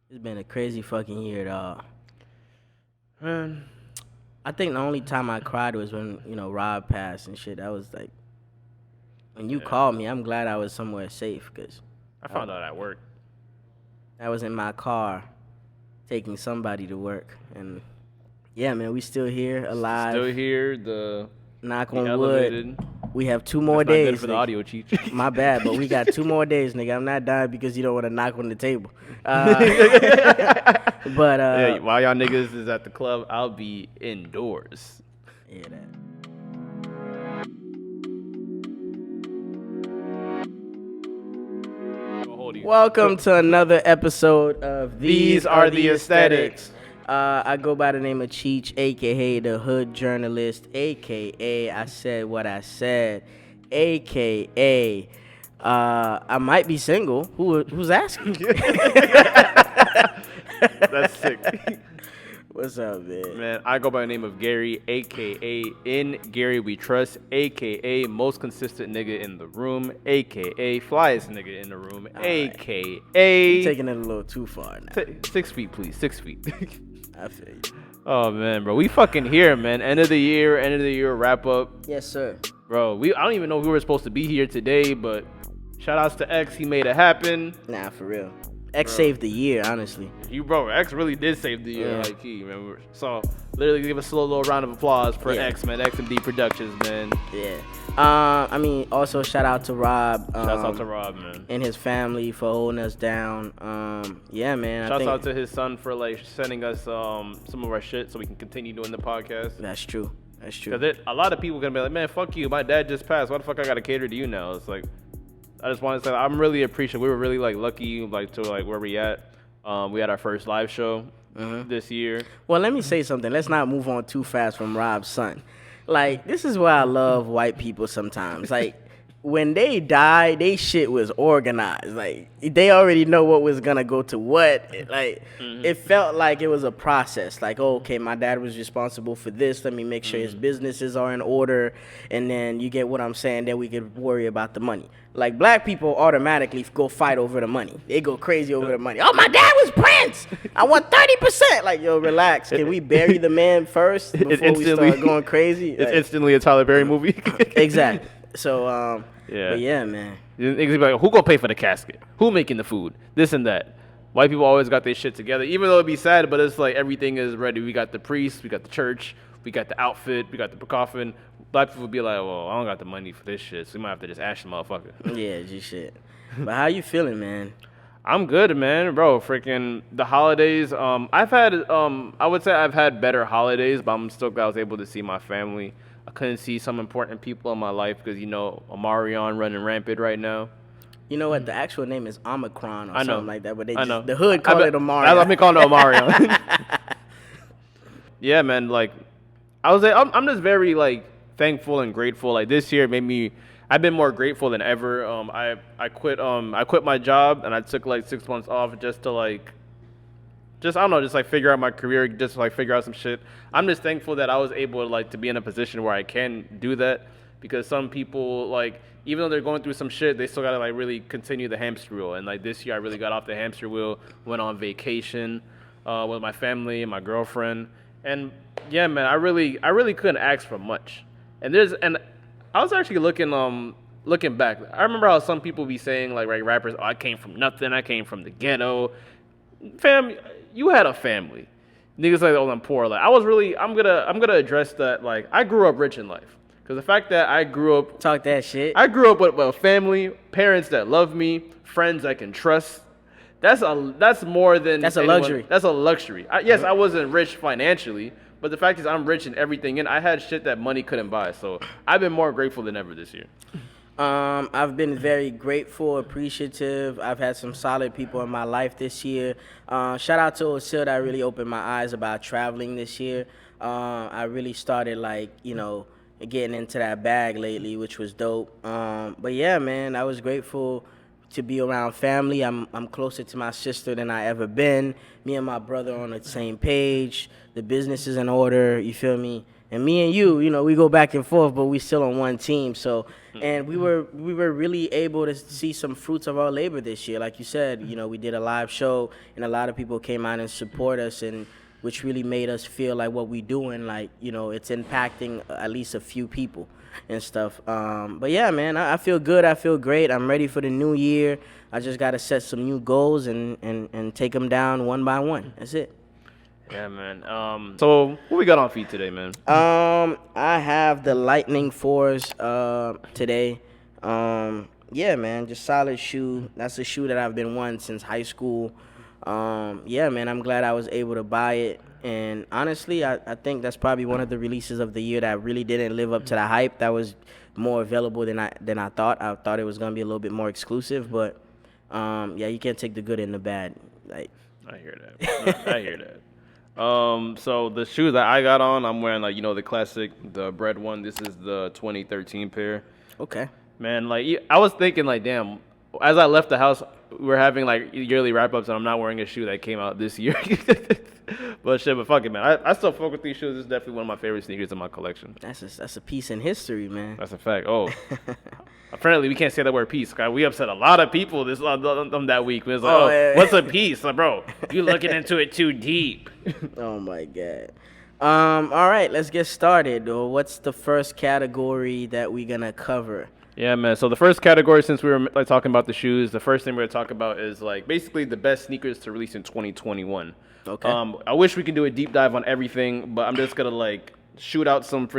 It's been a crazy fucking year, dog. Man, I think the only time I cried was when, Rob passed and shit. That was like, when you yeah. called me, I'm glad I was somewhere safe because I I, found out at work. I was in my car taking somebody to work. And yeah, man, we still here, alive. Still here. The Knock we on wood. elevated. We have 2 more That's not good days, for the nigga. audio, Cheech. My bad, but we got 2 more days, nigga. I'm not dying because you don't want to knock on the table. But Yeah, while y'all niggas is at the club, I'll be indoors. yeah, that. Welcome to another episode of These Are the Aesthetics. I go by the name of Cheech, aka the Hood Journalist, aka I said what I said, aka I might be single. Who's asking? That's sick. What's up, man? Man, I go by the name of Gary, aka In Gary We Trust, aka most consistent nigga in the room, aka flyest nigga in the room, aka You're taking it a little too far now. 6 feet, please, 6 feet. I feel you. Oh man, bro, we fucking here, man. End of the year wrap up, Yes, sir. bro. I don't even know if we were supposed to be here today, but shout outs to X, he made it happen. Nah, for real. X Bro. saved the year, honestly. Bro, X really did save the year, Yeah. like he, man. So literally give a slow little round of applause for Yeah. X, man. XMD Productions, man. Yeah. Also shout out to Rob. Shouts out to Rob, man. And his family for holding us down. Yeah, man. Shouts out to his son for like sending us some of our shit so we can continue doing the podcast. That's true. That's true. Because a lot of people gonna be like, man, fuck you. My dad just passed. Why the fuck I gotta cater to you now? It's like, I just want to say I'm really appreciative. We were really like lucky like to like where we at. We had our first live show this year. Well, let me say something. Let's not move on too fast from Rob's son. Like, this is why I love white people sometimes. Like, when they die, they shit was organized. Like, they already know what was gonna go to what. Like, it felt like it was a process. Like, oh, okay, my dad was responsible for this. Let me make sure his businesses are in order. And then you get what I'm saying. Then we could worry about the money. Like, black people automatically go fight over the money. They go crazy over the money. Oh, my dad was Prince. I want 30%. Like, yo, relax. Can we bury the man first before we start going crazy? It's Like, instantly a Tyler Perry movie. exactly. So, Yeah. But yeah, man. Niggas be like, who gonna pay for the casket? Who making the food? This and that. White people always got their shit together, even though it'd be sad, but it's like everything is ready. We got the priest, we got the church, we got the outfit, we got the coffin. Black people would be like, well, I don't got the money for this shit, so we might have to just ash the motherfucker. Yeah, G shit. But how you feeling, man? I'm good, man, bro. Freaking the holidays. I've had, I would say I've had better holidays, but I'm still glad I was able to see my family. I couldn't see some important people in my life because, Omarion running rampant right now. You know what? The actual name is Omicron or I know. something like that, but I know. the hood call it Omarion. I've been calling it Omarion. Yeah, man. Like, I'm just very like thankful and grateful. Like this year made me. I've been more grateful than ever. I quit my job and I took like 6 months off just to I don't know, just like figure out my career, just like figure out some shit. I'm just thankful that I was able to be in a position where I can do that, because some people like, even though they're going through some shit, they still gotta like really continue the hamster wheel. And like this year, I really got off the hamster wheel, went on vacation with my family and my girlfriend, and yeah, man, I really couldn't ask for much. And I was actually looking back. I remember how some people be saying like rappers, oh, I came from nothing, I came from the ghetto. Fam, you had a family. Niggas like, oh, I'm poor. Like, I'm gonna address that. Like, I grew up rich in life. Because the fact that I grew up with a family, parents that love me, friends I can trust. That's more than That's a luxury. That's a luxury. Yes, I wasn't rich financially, but the fact is I'm rich in everything, and I had shit that money couldn't buy. So I've been more grateful than ever this year. I've been very grateful, appreciative. I've had some solid people in my life this year. Shout out to Osil that really opened my eyes about traveling this year. I really started getting into that bag lately, which was dope. But yeah, man, I was grateful to be around family. I'm closer to my sister than I ever been. Me and my brother on the same page. The business is in order. You feel me? And me and you know, we go back and forth, but we still on one team. So, and we were really able to see some fruits of our labor this year. Like you said, you know, we did a live show, and a lot of people came out and support us, and which really made us feel like what we doing, like, you know, it's impacting at least a few people and stuff. But yeah, man, I feel good. I feel great. I'm ready for the new year. I just got to set some new goals and take them down one by one. That's it. Yeah, man. So what we got on feet today, man? I have the Lightning 4s today. Yeah, man, just solid shoe. That's a shoe that I've been wanting since high school. Yeah, man, I'm glad I was able to buy it. And honestly, I think that's probably one of the releases of the year that really didn't live up to the hype. That was more available than I thought. I thought it was gonna be a little bit more exclusive, but yeah, you can't take the good and the bad. Like, I hear that. I hear that. So the shoes that I got on, I'm wearing, like, you know, the classic, the bread one. This is the 2013 pair. okay. Man, like, I was thinking, like, damn, as I left the house, we're having, like, yearly wrap-ups, and I'm not wearing a shoe that came out this year. But fuck it, man. I still fuck with these shoes. This is definitely one of my favorite sneakers in my collection. That's a piece in history, man. That's a fact. Oh, apparently we can't say that word piece. God, we upset a lot of people that week. We was like, Yeah. what's a piece? Like, bro, you looking into it too deep. Oh my god. All right, let's get started. What's the first category that we're gonna cover? Yeah, man. So the first category, since we were, like, talking about the shoes, the first thing we're gonna talk about is, like, basically the best sneakers to release in 2021. Okay. I wish we could do a deep dive on everything, but I'm just gonna, like, shoot out some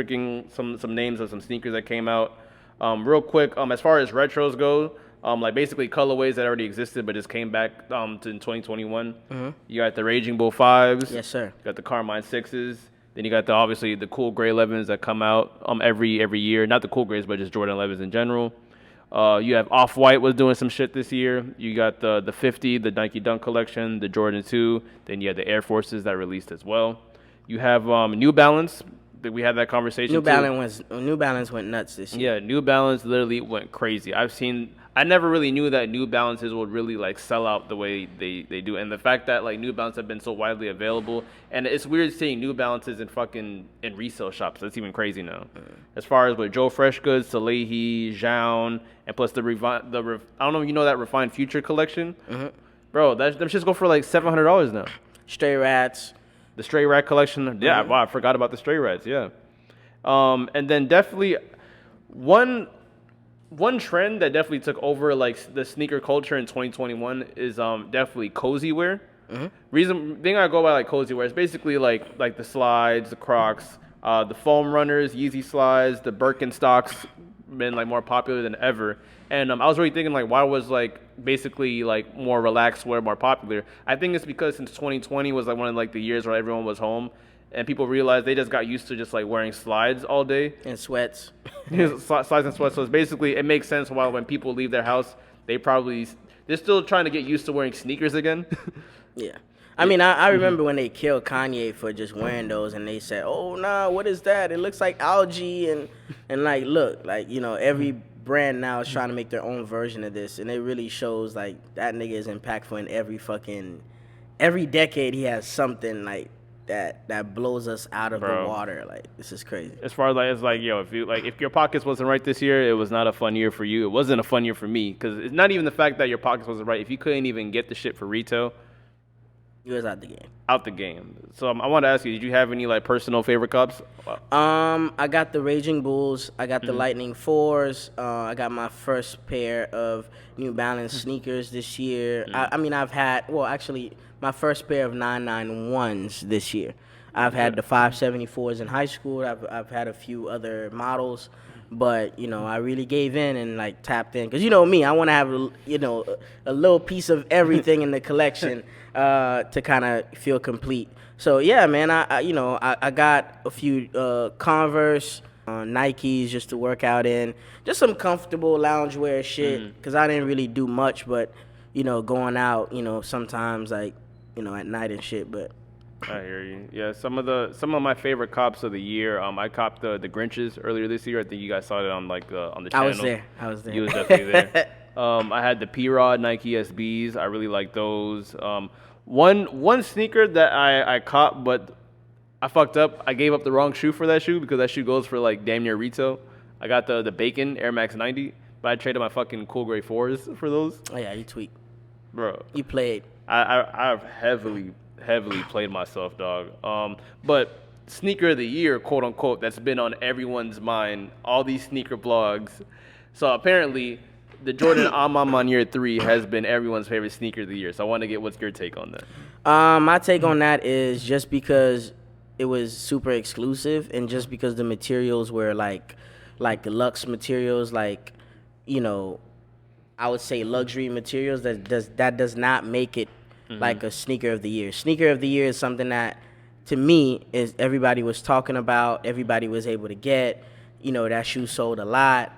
names of some sneakers that came out real quick. As far as retros go, like, basically colorways that already existed but just came back in 2021. Mm-hmm. You got the Raging Bull 5s. Yes, sir. You got the Carmine 6s. Then you got obviously the cool gray 11s that come out every year. Not the cool grays, but just Jordan 11s in general. You have Off-White was doing some shit this year. You got the 50, the Nike Dunk collection, the Jordan 2. Then you had the Air Forces that released as well. You have New Balance. We had that conversation. New Balance went nuts this year. Yeah, New Balance literally went crazy. I never really knew that New Balances would really, like, sell out the way they do. And the fact that, like, New Balance have been so widely available, and it's weird seeing New Balances in resale shops. That's even crazy now. As far as with Joe Freshgoods, Salehi, Zhao, and plus I don't know if you know that Refined Future collection. Mm-hmm. Bro, them shits go for like $700 now. Stray Rats. The Stray Rat collection. Yeah, wow, I forgot about the Stray Rats. Yeah. And then definitely one trend that definitely took over, like, the sneaker culture in 2021 is definitely cozy wear. Mm-hmm. Thing I go by, like, cozy wear is basically like the slides, the Crocs, the foam runners, Yeezy slides, the Birkenstocks been, like, more popular than ever. And I was really thinking, like, why was, like, basically, like, more relaxed wear more popular? I think it's because since 2020 was, like, one of, like, the years where everyone was home, and people realized they just got used to just, like, wearing slides all day. And sweats. Slides and sweats. So it's basically, it makes sense why when people leave their house, they're still trying to get used to wearing sneakers again. Yeah. I mean, I remember when they killed Kanye for just wearing those, and they said, oh, nah, what is that? It looks like algae. And like, look, like, you know, every brand now is trying to make their own version of this, and it really shows, like, that nigga is impactful in every decade. He has something, like, that blows us out of the water. Like, this is crazy. As far as, like, it's like, yo, if your pockets wasn't right this year, it was not a fun year for you. It wasn't a fun year for me, because it's not even the fact that your pockets wasn't right. If you couldn't even get the shit for retail, you was out the game. Out the game. So I want to ask you, did you have any, like, personal favorite cups? I got the Raging Bulls. I got the Lightning 4s. I got my first pair of New Balance sneakers this year. I mean, I've had, well, actually, my first pair of 991s this year. I've had the 574s in high school. I've had a few other models. But, you know, I really gave in and, like, tapped in. Because, you know me, I want to have, a little piece of everything in the collection to kind of feel complete. So, yeah, man, I got a few Converse, Nikes just to work out in. Just some comfortable loungewear shit. Because I didn't really do much but, you know, going out, you know, sometimes, like, you know, at night and shit. But I hear you. Yeah, some of my favorite cops of the year. I copped the Grinches earlier this year. I think you guys saw it on on the channel. I was there. You was definitely there. I had the P-Rod Nike SBs. I really like those. One sneaker that I copped, but I fucked up. I gave up the wrong shoe for that shoe because that shoe goes for like damn near retail. I got the Bacon Air Max 90, but I traded my fucking Cool Gray 4s for those. Oh yeah, you tweet. Bro. You played. I've heavily played myself, dog. But sneaker of the year, quote unquote, that's been on everyone's mind, all these sneaker blogs. So apparently, the Jordan on year 3 has been everyone's favorite sneaker of the year. So I want to get what's your take on that? My take on that is just because it was super exclusive, and just because the materials were like luxe materials, like, you know, I would say luxury materials, that does not make it like a sneaker of the year. Sneaker of the year is something that, to me, is everybody was talking about, everybody was able to get. You know, that shoe sold a lot.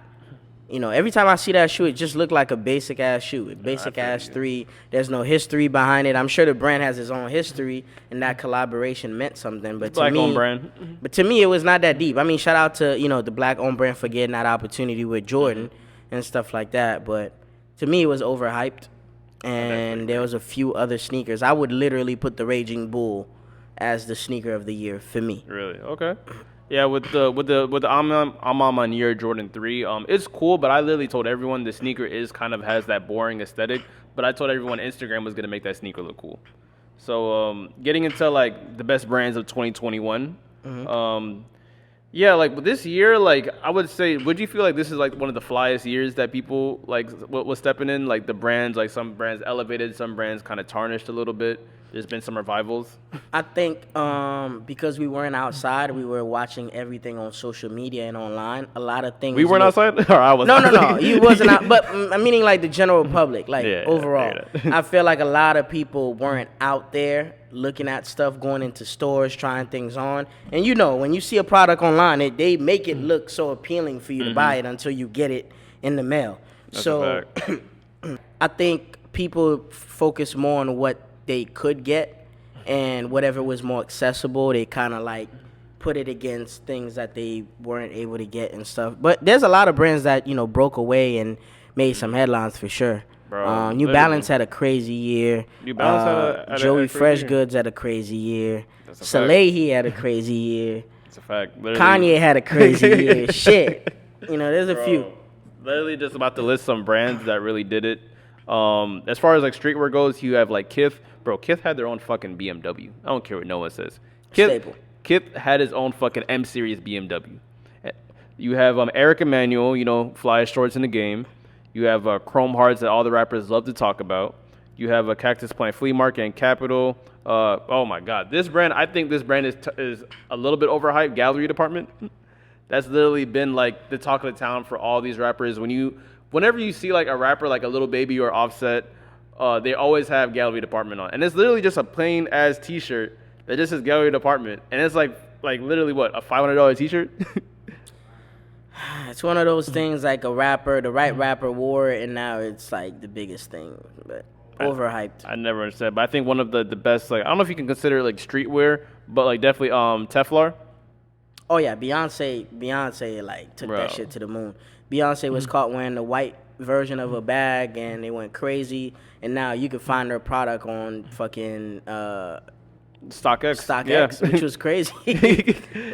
You know, every time I see that shoe, it just looked like a basic ass shoe. A basic ass 3. There's no history behind it. I'm sure the brand has its own history, and that collaboration meant something. But to me, brand. But to me, it was not that deep. I mean, shout out to, you know, the black owned brand for getting that opportunity with Jordan and stuff like that. But to me, it was overhyped, and there was a few other sneakers. I would literally put the Raging Bull as the sneaker of the year for me. Really? Okay. Yeah, with the on year Jordan 3, it's cool, but I literally told everyone the sneaker kind of has that boring aesthetic, but I told everyone Instagram was gonna make that sneaker look cool. So getting into like the best brands of 2021, yeah, like this year, like I would say, would you feel like this is like one of the flyest years that people like was stepping in? Like the brands, like some brands elevated, some brands kind of tarnished a little bit. There's been some revivals. I think because we weren't outside, we were watching everything on social media and online. A lot of things. We weren't outside? Or I was. No. You wasn't out. But I'm meaning like the general public, like overall. I feel like a lot of people weren't out there looking at stuff, going into stores, trying things on. And you know, when you see a product online, they make it look so appealing for you to buy it until you get it in the mail. That's so I think people focus more on what they could get, and whatever was more accessible, they kind of like put it against things that they weren't able to get and stuff. But there's a lot of brands that, you know, broke away and made some headlines for sure. Bro, New Balance had a crazy year. New Balance had Joey a Fresh year. Goods had a crazy year. That's a Soleil had a crazy year. It's a fact. Literally. Kanye had a crazy year. Shit. You know, there's a few. Literally just about to list some brands that really did it. As far as like streetwear goes, you have like Kith. Bro, Kith had their own fucking BMW. I don't care what no one says. Kith had his own fucking M Series BMW. You have Eric Emanuel, you know, flyest shorts in the game. You have Chrome Hearts that all the rappers love to talk about. You have a Cactus Plant Flea Market and Capital. Oh my God, this brand! I think this brand is a little bit overhyped. Gallery Department. That's literally been like the talk of the town for all these rappers. Whenever you see like a rapper like a Lil Baby or Offset, they always have Gallery Department on, and it's literally just a plain ass T-shirt that just says Gallery Department, and it's like literally what, a $500 T-shirt. It's one of those things like the right rapper wore it, and now it's like the biggest thing, but overhyped. I never understood, but I think one of the best, like, I don't know if you can consider it like streetwear, but like definitely Teflar. Oh yeah, Beyonce like took that shit to the moon. Beyonce was caught wearing the white version of a bag, and they went crazy, and now you can find her product on fucking StockX, which was crazy.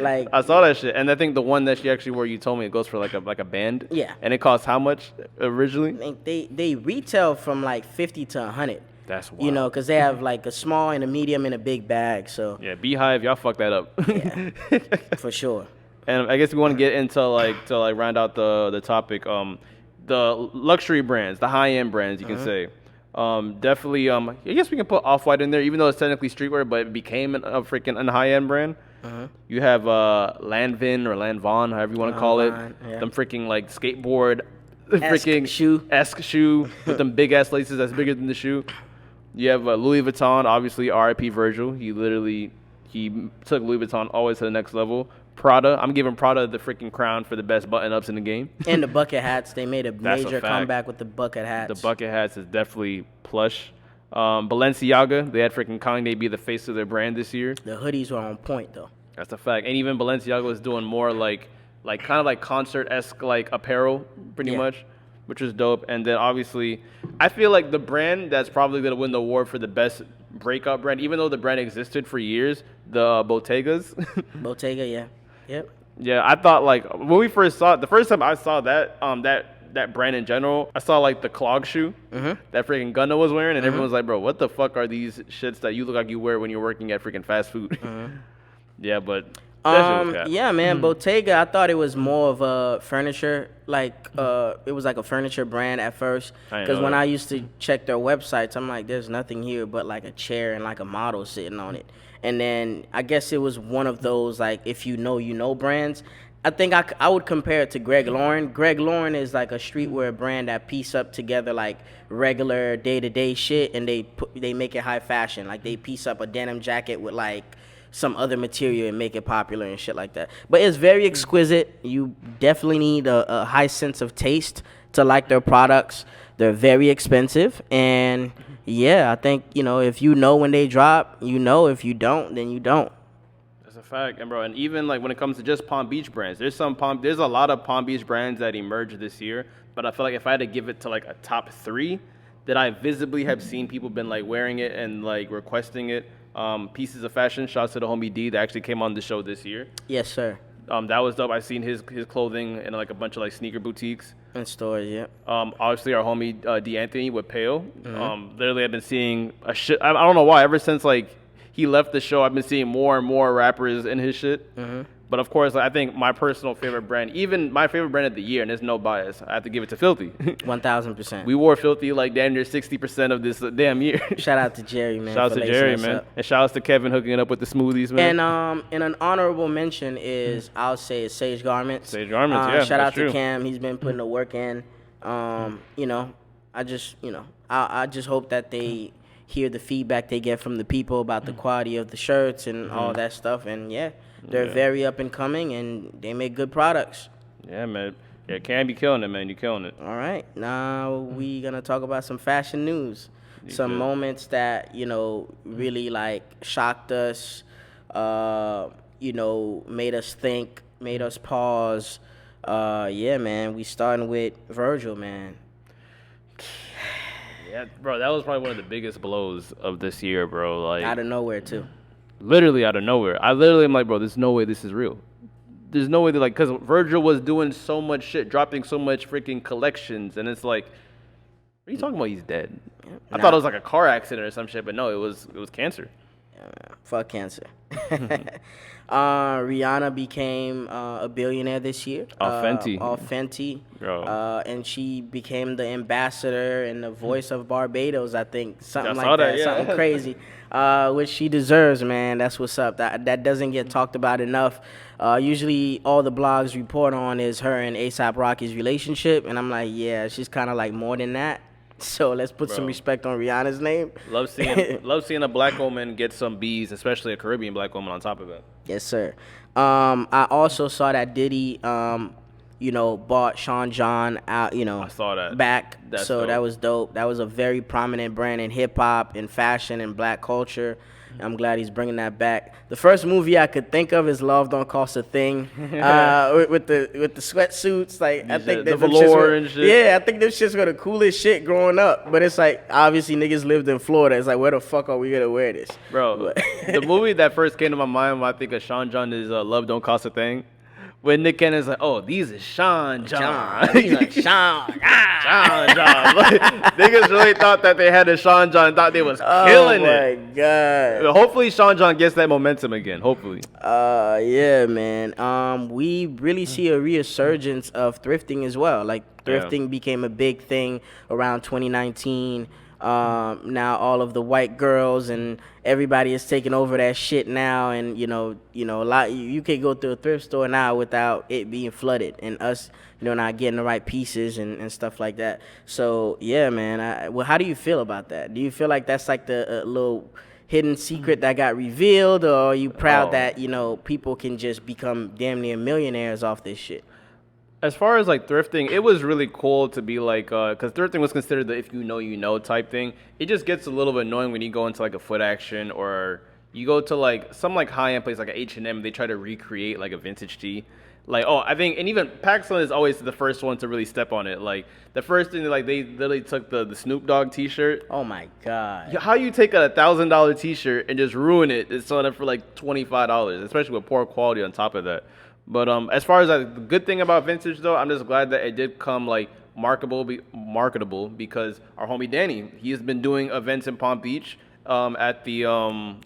Like, I saw that shit, and I think the one that she actually wore, you told me it goes for like a band. Yeah. And it costs how much originally? They retail from like 50 to 100. That's wild. You know, because they have like a small and a medium and a big bag. So yeah, Beehive, y'all fucked that up. Yeah, for sure. And I guess we want to get into to round out the topic. The luxury brands, the high end brands, you can say. Definitely. I guess we can put Off-White in there, even though it's technically streetwear, but it became a freaking high end brand. You have Lanvin or Lanvin, however you want to call it. Yeah. Them freaking like skateboard, freaking shoe with them big ass laces that's bigger than the shoe. You have Louis Vuitton, obviously R.I.P. Virgil. He took Louis Vuitton always to the next level. Prada, I'm giving Prada the freaking crown for the best button-ups in the game. And the bucket hats, they made a major comeback with the bucket hats. The bucket hats is definitely plush. Balenciaga, they had freaking Kanye be the face of their brand this year. The hoodies were on point though. That's a fact. And even Balenciaga was doing more like kind of like concert-esque like apparel, pretty much, which was dope. And then obviously, I feel like the brand that's probably gonna win the award for the best breakout brand, even though the brand existed for years. The Bottegas. Bottega, yeah. Yep. Yeah, I thought like when we first saw it, the first time I saw that that brand in general, I saw like the clog shoe that freaking Gunna was wearing, and everyone was like, "Bro, what the fuck are these shits that you look like you wear when you're working at freaking fast food?" Yeah, but that shit was cap. Yeah, man, Bottega. I thought it was more of a furniture, like it was like a furniture brand at first. I didn't Because know when that. I used to check their websites, I'm like, there's nothing here but like a chair and like a model sitting on it. And then I guess it was one of those like if you know brands. I think I would compare it to Greg Lauren. Greg Lauren is like a streetwear brand that piece up together like regular day-to-day shit, and they make it high fashion. Like they piece up a denim jacket with like some other material and make it popular and shit like that. But it's very exquisite. You definitely need a high sense of taste to like their products. They're very expensive, and yeah, I think if you know when they drop, you know. If you don't, then you don't. That's a fact, and bro, and even like when it comes to just Palm Beach brands, there's a lot of Palm Beach brands that emerged this year. But I feel like if I had to give it to like a top 3 that I visibly have seen people been like wearing it and like requesting it, pieces of fashion. Shouts to the homie D that actually came on the show this year. Yes, sir. That was dope. I seen his clothing in like a bunch of like sneaker boutiques. In stores, yeah. Obviously our homie D Anthony with Pale. Literally I've been seeing a shit. I don't know why. Ever since like he left the show, I've been seeing more and more rappers in his shit. But of course, I think my personal favorite brand, even my favorite brand of the year, and there's no bias, I have to give it to Filthy. 1000%. We wore Filthy like damn near 60% of this damn year. Shout out to Jerry, man. Shout out for to lacing Jerry, us man. up. And shout out to Kevin hooking it up with the smoothies, man. And an honorable mention is I'll say it's Sage Garments. Sage Garments, yeah. Shout out that's true. to Cam. He's been putting the work in. I just hope that they hear the feedback they get from the people about the quality of the shirts and all that stuff. And yeah, they're very up and coming, and they make good products. Yeah, man. Yeah, Cam, be killing it, man. You killing it. All right, now we gonna talk about some fashion news, some should. moments that really like shocked us, made us think, made us pause. Yeah, man, we starting with Virgil, man. Yeah, bro, that was probably one of the biggest blows of this year, bro. Like Out of nowhere too. literally out of nowhere. I literally am like, bro, there's no way this is real. There's no way that, like, because Virgil was doing so much shit, dropping so much freaking collections, and it's like, what are you talking about? He's dead. I thought it was like a car accident or some shit, but no, it was cancer. Fuck cancer. Rihanna became a billionaire this year. Off Fenty. Off Fenty. Bro. And she became the ambassador and the voice of Barbados, I think. Something I like saw that. that, yeah. Something crazy. Which she deserves, man. That's what's up. That doesn't get talked about enough. Usually all the blogs report on is her and A$AP Rocky's relationship. And I'm like, yeah, she's kind of like more than that. So let's put some respect on Rihanna's name. Love seeing a black woman get some B's, especially a Caribbean black woman on top of it. Yes, sir. I also saw that Diddy, bought Sean John out, I saw that. back. That's so dope. that was dope. That was a very prominent brand in hip hop, in fashion, and black culture. I'm glad he's bringing that back. The first movie I could think of is Love Don't Cost a Thing, with the sweatsuits. Like I think the them velour shits were- and shit. Yeah, I think them shits were the coolest shit growing up. But it's like obviously niggas lived in Florida. It's like where the fuck are we gonna wear this, Bro, the movie that first came to my mind when I think of Sean John is Love Don't Cost a Thing. When Nick Cannon's like, oh, these is Sean John. He's like Sean. Sean John. Like, niggas really thought that they had a Sean John, thought they was killing it. Oh my god. Hopefully Sean John gets that momentum again. Hopefully. Yeah, man. We really see a resurgence of thrifting as well. Like thrifting became a big thing around 2019. Now all of the white girls and everybody is taking over that shit now, and a lot you can go to a thrift store now without it being flooded and us not getting the right pieces and stuff like that. So yeah, man. Well, how do you feel about that? Do you feel like that's like the little hidden secret that got revealed, or are you proud that people can just become damn near millionaires off this shit? As far as like thrifting, it was really cool to be like, because thrifting was considered the if you know type thing. It just gets a little bit annoying when you go into like a Foot Action or You go to like some like high end place like H&M, they try to recreate like a vintage tee. Like, oh, I think, and even PacSun is always the first one to really step on it. Like, the first thing, like, they literally took the Snoop Dogg T-shirt. Oh my god! How you take a $1,000 T-shirt and just ruin it and sell it for like $25, especially with poor quality on top of that. But as far as the good thing about vintage though, I'm just glad that it did come like marketable because our homie Danny, he has been doing events in Palm Beach at The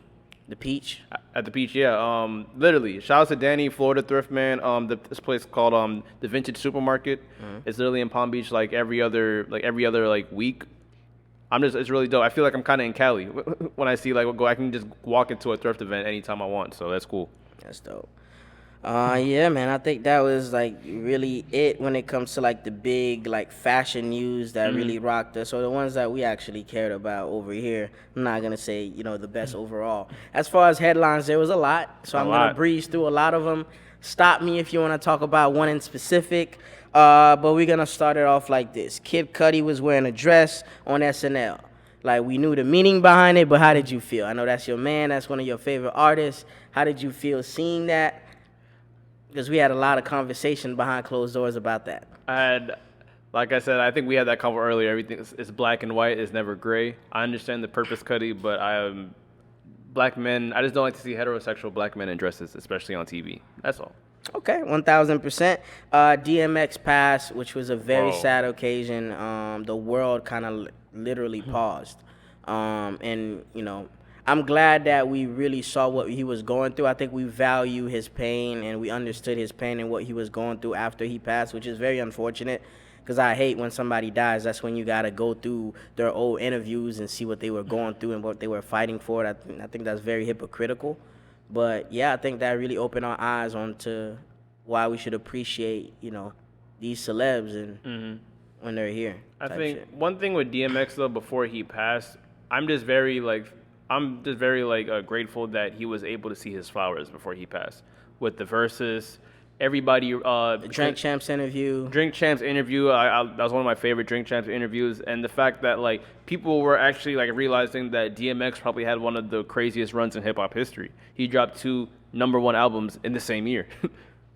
Peach. At the beach, yeah. Literally, shout out to Danny, Florida Thrift Man. This place called the Vintage Supermarket. It's literally in Palm Beach, like every other week. It's really dope. I feel like I'm kind of in Cali when I see I can just walk into a thrift event anytime I want. So that's cool. That's dope. Yeah, man, I think that was like really it when it comes to like the big like fashion news that really rocked us, or the ones that we actually cared about over here. I'm not gonna say the best overall. As far as headlines, there was a lot, so I'm gonna breeze through a lot of them. Stop me if you want to talk about one in specific. But we're gonna start it off like this. Kid Cudi was wearing a dress on SNL. Like, we knew the meaning behind it, but how did you feel? I know that's your man. That's one of your favorite artists. How did you feel seeing that? Because we had a lot of conversation behind closed doors about that. Like I said, I think we had that convo earlier. Everything is black and white. It's never gray. I understand the purpose, Cudi, but black men. I just don't like to see heterosexual black men in dresses, especially on TV. That's all. Okay, 1,000%. DMX passed, which was a very sad occasion. The world kind of literally paused. And, I'm glad that we really saw what he was going through. I think we value his pain and we understood his pain and what he was going through after he passed, which is very unfortunate because I hate when somebody dies. That's when you got to go through their old interviews and see what they were going through and what they were fighting for. I think that's very hypocritical. But, yeah, I think that really opened our eyes onto why we should appreciate, these celebs and when they're here. I think one thing with DMX, though, before he passed, I'm just very grateful that he was able to see his flowers before he passed. With the verses, everybody. The Drink Champs interview. That was one of my favorite Drink Champs interviews, and the fact that people were actually realizing that DMX probably had one of the craziest runs in hip hop history. He dropped 2 #1 albums in the same year.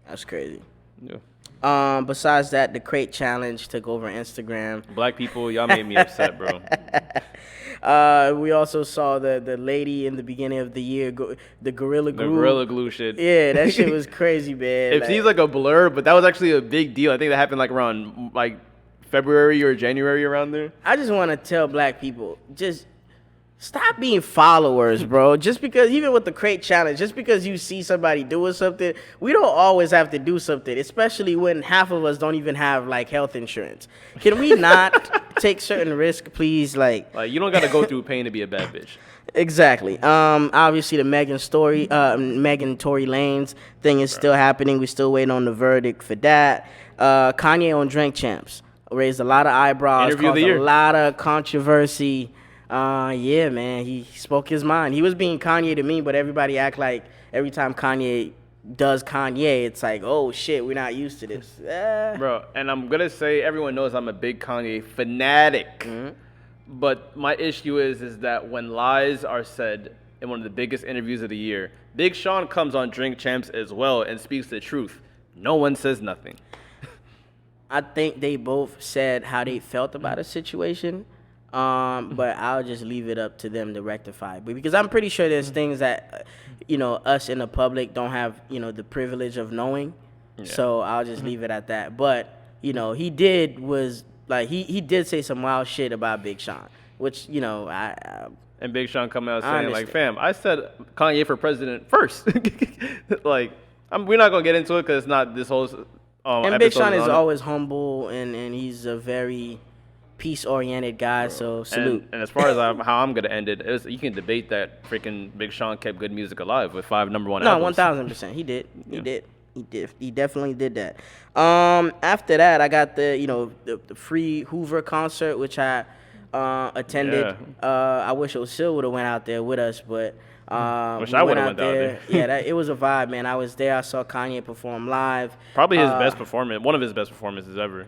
That's crazy. Yeah. Besides that, the Crate Challenge took over Instagram. Black people, y'all made me upset, bro. We also saw the lady in the beginning of the year, the Gorilla Glue. The Gorilla Glue shit. Yeah, that shit was crazy, man. It seems like a blur, but that was actually a big deal. I think that happened around February or January around there. I just want to tell black people, just stop being followers, bro. Just because, even with the Crate Challenge, just because you see somebody doing something, we don't always have to do something, especially when half of us don't even have health insurance. Can we not take certain risks, please? You don't got to go through pain to be a bad bitch. Exactly. Obviously the Megan Tory Lanez thing is still happening. We're still waiting on the verdict for that. Kanye on Drink Champs raised a lot of eyebrows, caused a lot of controversy. Yeah, man, he spoke his mind. He was being Kanye to me, but everybody act like every time Kanye does Kanye, it's like, oh shit, we're not used to this. Bro, and I'm gonna say everyone knows I'm a big Kanye fanatic. But my issue is that when lies are said in one of the biggest interviews of the year, Big Sean comes on Drink Champs as well and speaks the truth. No one says nothing. I think they both said how they felt about a situation. But I'll just leave it up to them to rectify. But because I'm pretty sure there's things that, us in the public don't have, the privilege of knowing. Yeah. So I'll just leave it at that. But, he did say some wild shit about Big Sean, which, and Big Sean coming out saying, fam, I said Kanye for president first. We're not going to get into it because it's not this whole and Big Sean is always humble, and he's a very peace-oriented guy, so salute. And as far as how I'm gonna end it, you can debate that freaking Big Sean kept good music alive with 5 #1 albums. 1,000%. He did. He definitely did that. After that, I got the free Hoover concert, which I attended. Yeah. I wish Osil would have went out there with us, but wish I would have went out there. Yeah, it was a vibe, man. I was there. I saw Kanye perform live. Probably his best performance, one of his best performances ever.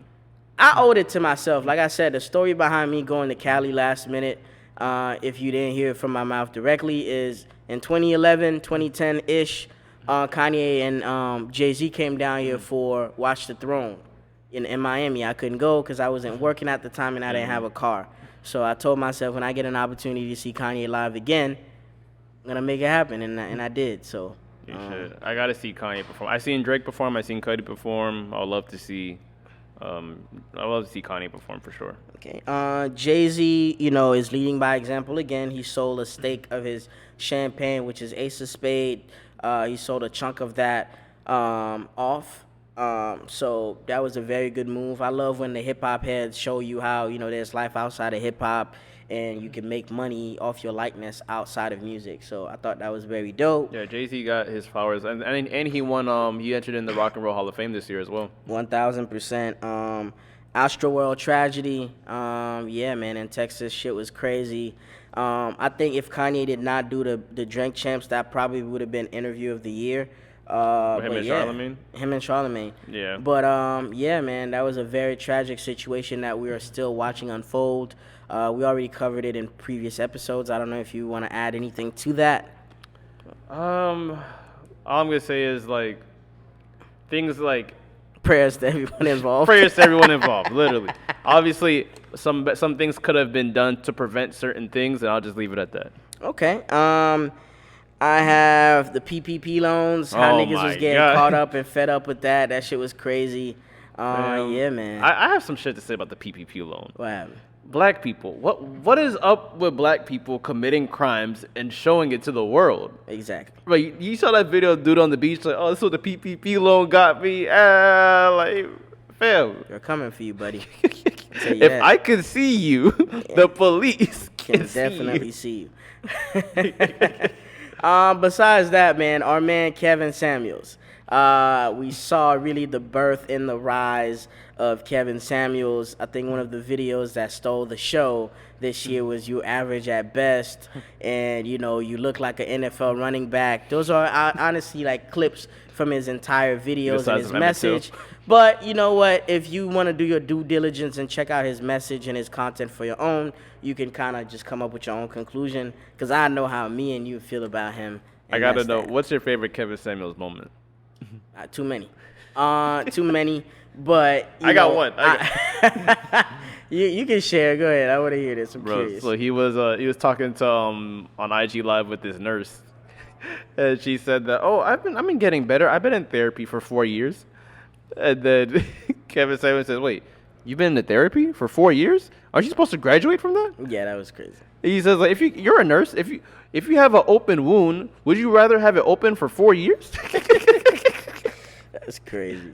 I owed it to myself. Like I said, the story behind me going to Cali last minute, if you didn't hear it from my mouth directly, is in 2011, 2010-ish, Kanye and Jay-Z came down here for Watch the Throne in Miami. I couldn't go because I wasn't working at the time and I didn't have a car. So I told myself when I get an opportunity to see Kanye live again, I'm going to make it happen, and I did. So You should. I got to see Kanye perform. I seen Drake perform. I seen Cudi perform. I would love to see Kanye perform for sure. Okay. Jay-Z, is leading by example again. He sold a stake of his champagne, which is Ace of Spade. He sold a chunk of that off. So that was a very good move. I love when the hip-hop heads show you how, there's life outside of hip-hop and you can make money off your likeness outside of music. So I thought that was very dope. Yeah, Jay-Z got his flowers. And he won, he entered in the Rock and Roll Hall of Fame this year as well. 1,000%. Astroworld tragedy. Yeah, man, in Texas, shit was crazy. I think if Kanye did not do the Drink Champs, that probably would have been Interview of the Year. Charlemagne? Him and Charlemagne. Yeah. But, yeah, man, that was a very tragic situation that we are still watching unfold. We already covered it in previous episodes. I don't know if you want to add anything to that. All I'm going to say is, things like... Prayers to everyone involved. Prayers to everyone involved, literally. Obviously, some things could have been done to prevent certain things, and I'll just leave it at that. Okay. I have the PPP loans. How niggas was getting caught up and fed up with that. That shit was crazy. Yeah, man. I have some shit to say about the PPP loan. What happened? Black people. What is up with black people committing crimes and showing it to the world? Exactly. Like, you saw that video of dude on the beach, like, oh, this is what the PPP loan got me. Fam. They're coming for you, buddy. If I could see you, the police can definitely see you. Besides that, man, our man Kevin Samuels. We saw really the birth and the rise of Kevin Samuels. I think one of the videos that stole the show this year was You Average at Best, and you look like an NFL running back. Those are honestly like clips from his entire videos and his message. But you know what? If you want to do your due diligence and check out his message and his content for your own, you can kind of just come up with your own conclusion. Because I know how me and you feel about him. I gotta know, what's your favorite Kevin Samuels moment? Too many. Too many. But I got one. You can share. Go ahead. I want to hear this. I'm curious. So he was talking to on IG Live with this nurse, and she said that, I've been getting better. I've been in therapy for 4 years, and then Kevin Samuels says, wait, you've been in therapy for 4 years? Aren't you supposed to graduate from that? Yeah, that was crazy. He says, like, if you're a nurse, if you have an open wound, would you rather have it open for 4 years? That's crazy.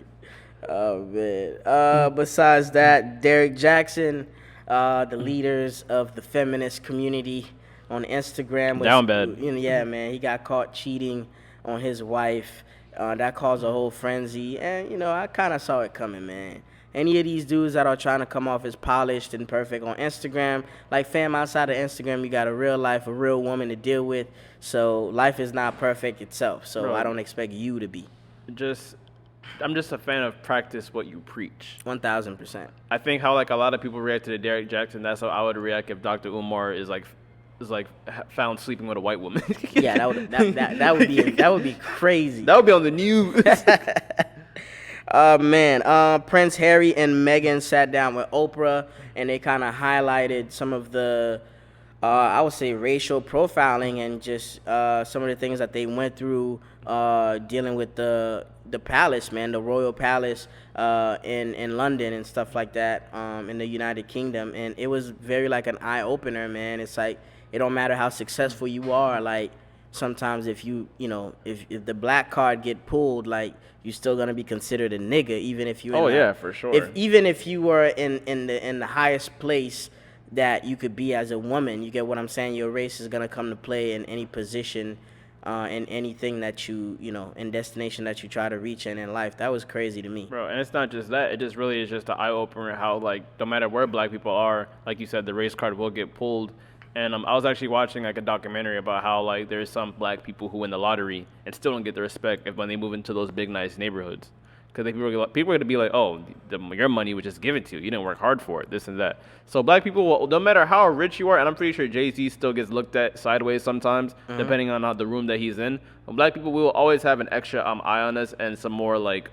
Oh, man. Besides that, Derek Jackson, the leaders of the feminist community on Instagram. Down bad. Yeah, man. He got caught cheating on his wife. That caused a whole frenzy. And, I kind of saw it coming, man. Any of these dudes that are trying to come off as polished and perfect on Instagram, like, fam, outside of Instagram, you got a real life, a real woman to deal with. So life is not perfect itself. So Bro, I don't expect you to be. I'm just a fan of practice what you preach. 1,000%. I think how a lot of people react to the Derek Jackson, that's how I would react if Dr. Umar is found sleeping with a white woman. Yeah, that would be crazy. That would be on the news. Prince Harry and Meghan sat down with Oprah and they kind of highlighted some of the I would say racial profiling and just some of the things that they went through dealing with the palace, man, the royal palace in London and stuff like that in the United Kingdom. And it was very like an eye-opener, man. It's like it don't matter how successful you are, like sometimes if if the black card get pulled, like you're still gonna be considered a nigga, even if you for sure. Even if you were in the highest place that you could be as a woman. You get what I'm saying? Your race is gonna come to play in any position, in anything that in destination that you try to reach in life. That was crazy to me. Bro, and it's not just that. It just really is just an eye-opener how, no matter where black people are, like you said, the race card will get pulled. And I was actually watching, a documentary about how, there's some black people who win the lottery and still don't get the respect when they move into those big, nice neighborhoods. because people are gonna be like, oh, your money was just given to you. You didn't work hard for it. This and that. So black people, will, no matter how rich you are, and I'm pretty sure Jay-Z still gets looked at sideways sometimes, depending on the room that he's in. But black people will always have an extra eye on us and some more like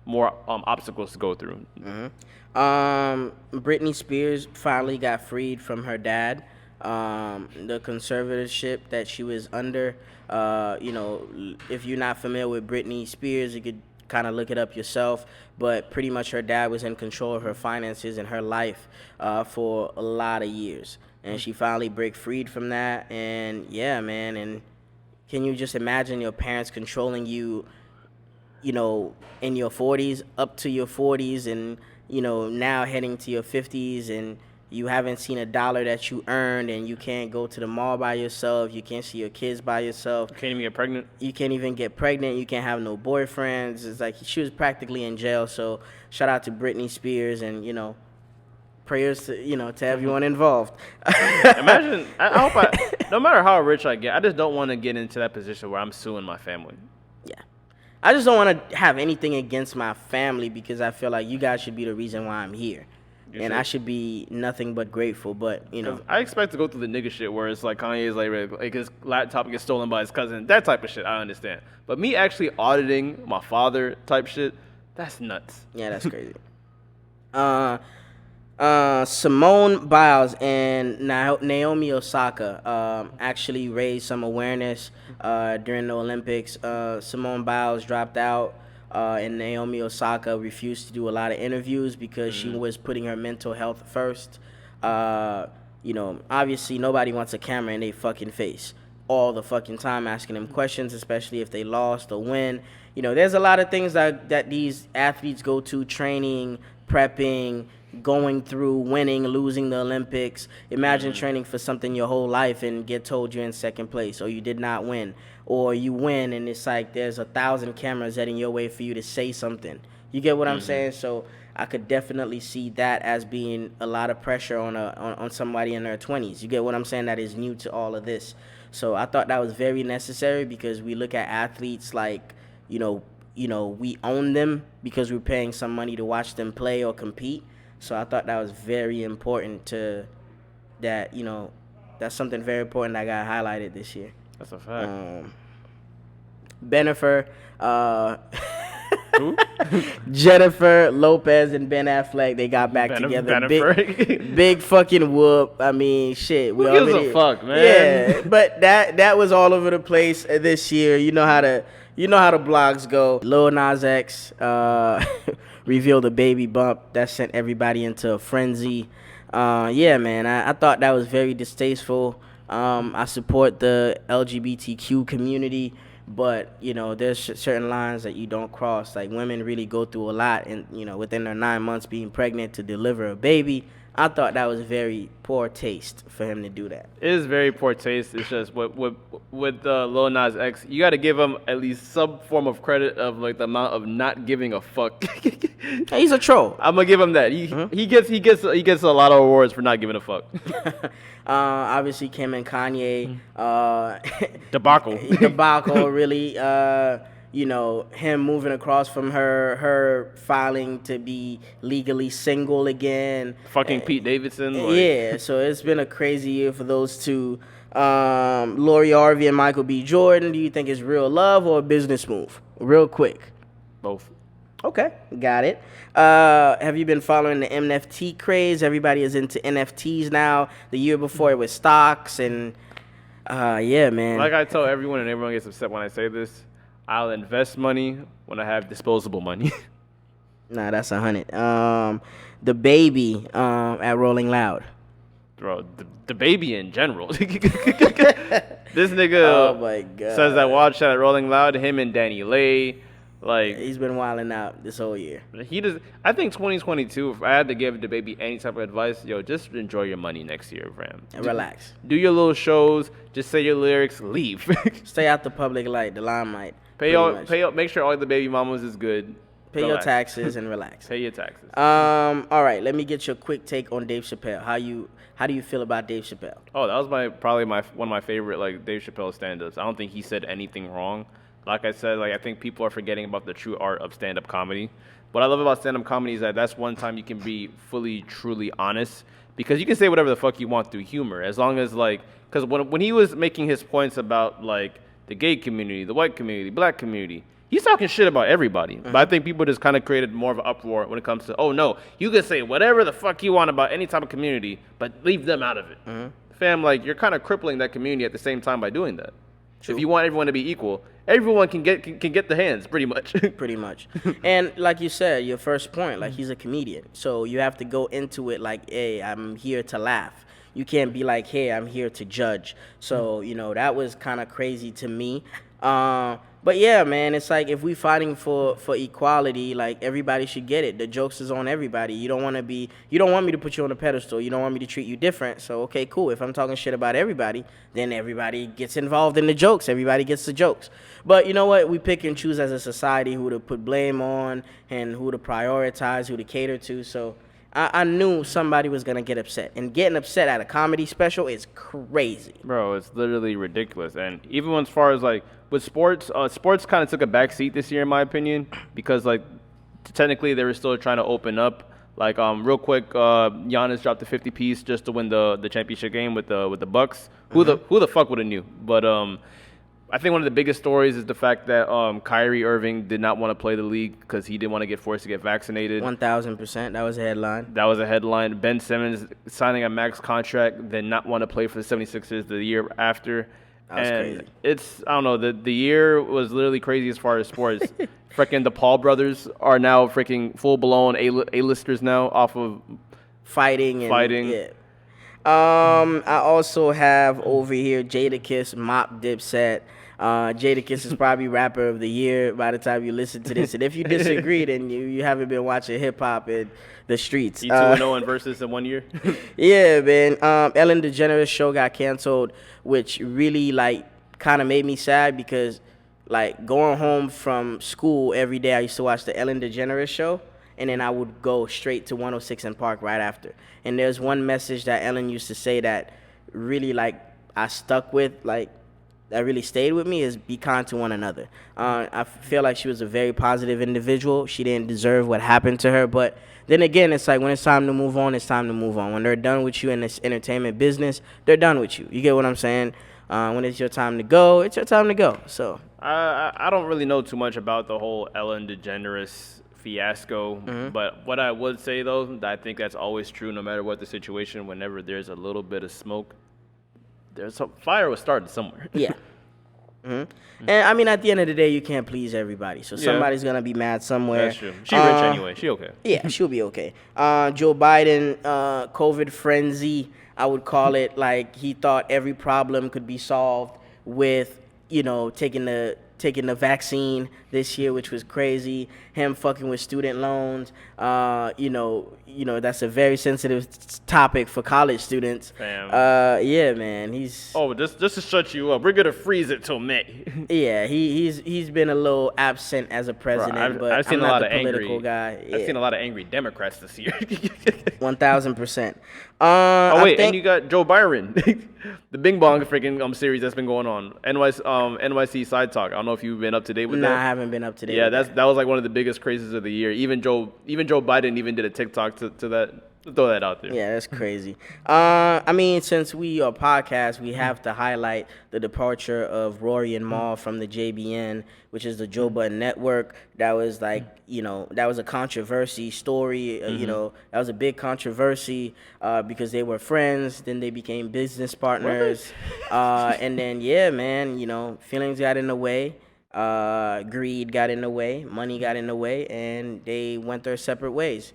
more obstacles to go through. Britney Spears finally got freed from her dad. The conservatorship that she was under. If you're not familiar with Britney Spears, you could kind of look it up yourself. But pretty much her dad was in control of her finances and her life for a lot of years. And she finally break freed from that. And yeah, man. And can you just imagine your parents controlling you, in your 40s, up to your 40s, and now heading to your 50s, and you haven't seen a dollar that you earned, and you can't go to the mall by yourself, you can't see your kids by yourself. You can't even get pregnant. You can't even get pregnant. You can't have no boyfriends. It's like she was practically in jail. So shout out to Britney Spears, and prayers to everyone involved. Imagine, I hope no matter how rich I get, I just don't want to get into that position where I'm suing my family. Yeah. I just don't want to have anything against my family, because I feel like you guys should be the reason why I'm here. And I should be nothing but grateful, but, I expect to go through the nigga shit where it's like Kanye's like his laptop gets stolen by his cousin. That type of shit, I understand. But me actually auditing my father type shit, that's nuts. Yeah, that's crazy. Simone Biles and Naomi Osaka actually raised some awareness during the Olympics. Simone Biles dropped out, and Naomi Osaka refused to do a lot of interviews because she was putting her mental health first. Obviously nobody wants a camera in their fucking face all the fucking time asking them questions, especially if they lost or win. There's a lot of things that these athletes go to, training, prepping, going through, winning, losing the Olympics. Imagine training for something your whole life and get told you're in second place, or you did not win, or you win and it's like there's 1,000 cameras heading your way for you to say something. You get what I'm saying? So I could definitely see that as being a lot of pressure on somebody in their 20s. You get what I'm saying? That is new to all of this. So I thought that was very necessary, because we look at athletes like, we own them because we're paying some money to watch them play or compete. So I thought that was very important that's something very important that got highlighted this year. That's a fact. Who? Jennifer Lopez and Ben Affleck, they got back together. Big fucking whoop. I mean, shit. Who gives a fuck, man? Yeah, but that was all over the place this year. You know how the blogs go. Lil Nas X revealed a baby bump that sent everybody into a frenzy. Yeah, man, I thought that was very distasteful. I support the LGBTQ community, but there's certain lines that you don't cross. Like, women really go through a lot, and within their 9 months being pregnant to deliver a baby. I thought that was very poor taste for him to do that. It is very poor taste. It's just with Lil Nas X, you got to give him at least some form of credit of like the amount of not giving a fuck. He's a troll. I'm gonna give him that. He gets a lot of awards for not giving a fuck. Obviously, Kim and Kanye debacle. Really. Him moving across from her filing to be legally single again. Fucking Pete Davidson. Yeah, so it's been a crazy year for those two. Lori Harvey and Michael B. Jordan, do you think it's real love or a business move? Real quick. Both. Okay, got it. Have you been following the NFT craze? Everybody is into NFTs now. The year before it was stocks, and yeah, man. Like I tell everyone, and everyone gets upset when I say this, I'll invest money when I have disposable money. Nah, that's 100. The baby at Rolling Loud. Bro, the baby in general. This nigga Oh my God. says that watch at Rolling Loud, him and Danny Lay. Like, he's been wilding out this whole year. He does. I think 2022, if I had to give the baby any type of advice, just enjoy your money next year, fam. And relax. Do your little shows. Just say your lyrics. Leave. Stay out the public light, the limelight. Make sure all the baby mamas is good. Pay your taxes and relax. Pay your taxes. All right, let me get your quick take on Dave Chappelle. How do you feel about Dave Chappelle? Oh, that was probably one of my favorite Dave Chappelle stand-ups. I don't think he said anything wrong. like I said, like I think people are forgetting about the true art of stand-up comedy. What I love about stand-up comedy is that that's one time you can be fully, truly honest, because you can say whatever the fuck you want through humor, as long as like, because when he was making his points about like the gay community, the white community, black community, he's talking shit about everybody. But I think people just kind of created more of an uproar when it comes to, oh no, you can say whatever the fuck you want about any type of community, but leave them out of it. Fam, like you're kind of crippling that community at the same time by doing that. True. If you want everyone to be equal, everyone can get the hands, pretty much. Pretty much. And like you said, your first point, like he's a comedian. So you have to go into it like, hey, I'm here to laugh. You can't be like, hey, I'm here to judge. So, you know, that was kind of crazy to me. But yeah, man, it's like if we fighting for equality, like everybody should get it. The jokes is on everybody. You don't want me to put you on a pedestal. You don't want me to treat you different. So okay, cool. If I'm talking shit about everybody, then everybody gets involved in the jokes. Everybody gets the jokes. But you know what? We pick and choose as a society who to put blame on and who to prioritize, who to cater to. So I knew somebody was gonna get upset, and getting upset at a comedy special is crazy. Bro, it's literally ridiculous. And even as far as like with sports, sports kind of took a back seat this year in my opinion, because like technically they were still trying to open up. Like real quick, Giannis dropped a 50 piece just to win the championship game with the Bucks. Who the fuck would have knew? But I think one of the biggest stories is the fact that Kyrie Irving did not want to play the league because he didn't want to get forced to get vaccinated. 1,000%. That was a headline. That was a headline. Ben Simmons signing a max contract, did not want to play for the 76ers the year after. That was crazy. It's, I don't know, the year was literally crazy as far as sports. Freaking the Paul brothers are now freaking full-blown A-listers now off of fighting. Yeah. I also have over here Jadakiss, Mop, Dipset. Jadakiss is probably rapper of the year by the time you listen to this. And if you disagree, then you haven't been watching hip-hop in the streets. You 2-0 in versus in 1 year? Yeah, man. Ellen DeGeneres show got canceled, which really, like, kind of made me sad because, like, going home from school every day, I used to watch the Ellen DeGeneres show, and then I would go straight to 106 and Park right after. And there's one message that Ellen used to say that really, like, I stuck with, like, that really stayed with me is be kind to one another. I feel like she was a very positive individual. She didn't deserve what happened to her, but then again, it's like when it's time to move on, it's time to move on. When they're done with you in this entertainment business, they're done with you. You get what I'm saying? When it's your time to go, it's your time to go. So I don't really know too much about the whole Ellen DeGeneres fiasco, but what I would say though, that I think that's always true no matter what the situation. Whenever there's a little bit of smoke, there's a fire was started somewhere. Yeah. And I mean, at the end of the day, you can't please everybody, so somebody's gonna be mad somewhere. That's true. She rich anyway. She okay. Yeah, she'll be okay. Joe Biden, COVID frenzy, I would call it. Like he thought every problem could be solved with, you know, taking the vaccine this year, which was crazy. Him fucking with student loans. You know that's a very sensitive topic for college students. Damn. Yeah, man. He's just to shut you up, we're gonna freeze it till May. Yeah, he's been a little absent as a president, but I've seen I'm a not lot the of political angry guy. Yeah. I've seen a lot of angry Democrats this year. 1,000%. Oh wait, and you got Joe Byron, the Bing Bong freaking series that's been going on. NYC Side Talk. I don't know if you've been up to date with that. I haven't been up to date. Yeah, that was like one of the biggest crazes of the year. Even Joe Biden even did a TikTok to that. To throw that out there. Yeah, that's crazy. I mean, since we are podcast, we have to highlight the departure of Rory and Mal from the JBN, which is the Joe Budden Network. That was like, you know, that was a controversy story. You know, that was a big controversy because they were friends. Then they became business partners. And then, yeah, man, you know, feelings got in the way. Greed got in the way. Money got in the way. And they went their separate ways.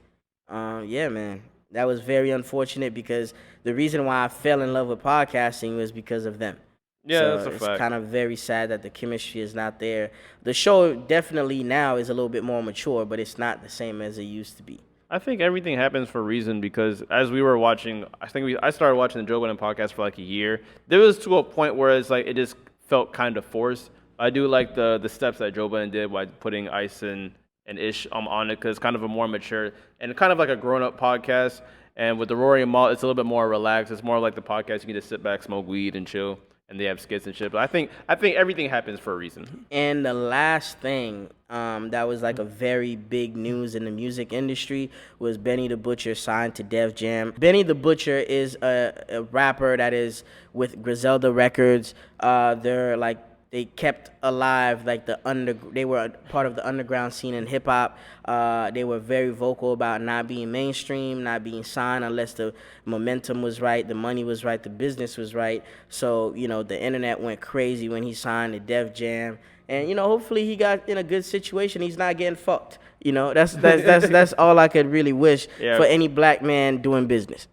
Yeah, man. That was very unfortunate because the reason why I fell in love with podcasting was because of them. Yeah, so that's a fact. It's kind of very sad that the chemistry is not there. The show definitely now is a little bit more mature, but it's not the same as it used to be. I think everything happens for a reason because as we were watching, I started watching the Joe Budden podcast for like a year. There was to a point where it's like it just felt kind of forced. I do like the steps that Joe Budden did by putting Ice and Ish on it because it's kind of a more mature and kind of like a grown-up podcast. And with the Rory and Mal, it's a little bit more relaxed. It's more like the podcast you can just sit back, smoke weed, and chill. and they have skits and shit. But I think everything happens for a reason. And the last thing that was like a very big news in the music industry was Benny the Butcher signed to Def Jam. Benny the Butcher is a rapper that is with Griselda Records. They kept alive like they were a part of the underground scene in hip hop. They were very vocal about not being mainstream, not being signed unless the momentum was right, the money was right, the business was right. So, the internet went crazy when he signed to Def Jam. And, hopefully he got in a good situation. He's not getting fucked. That's all I could really wish for any black man doing business.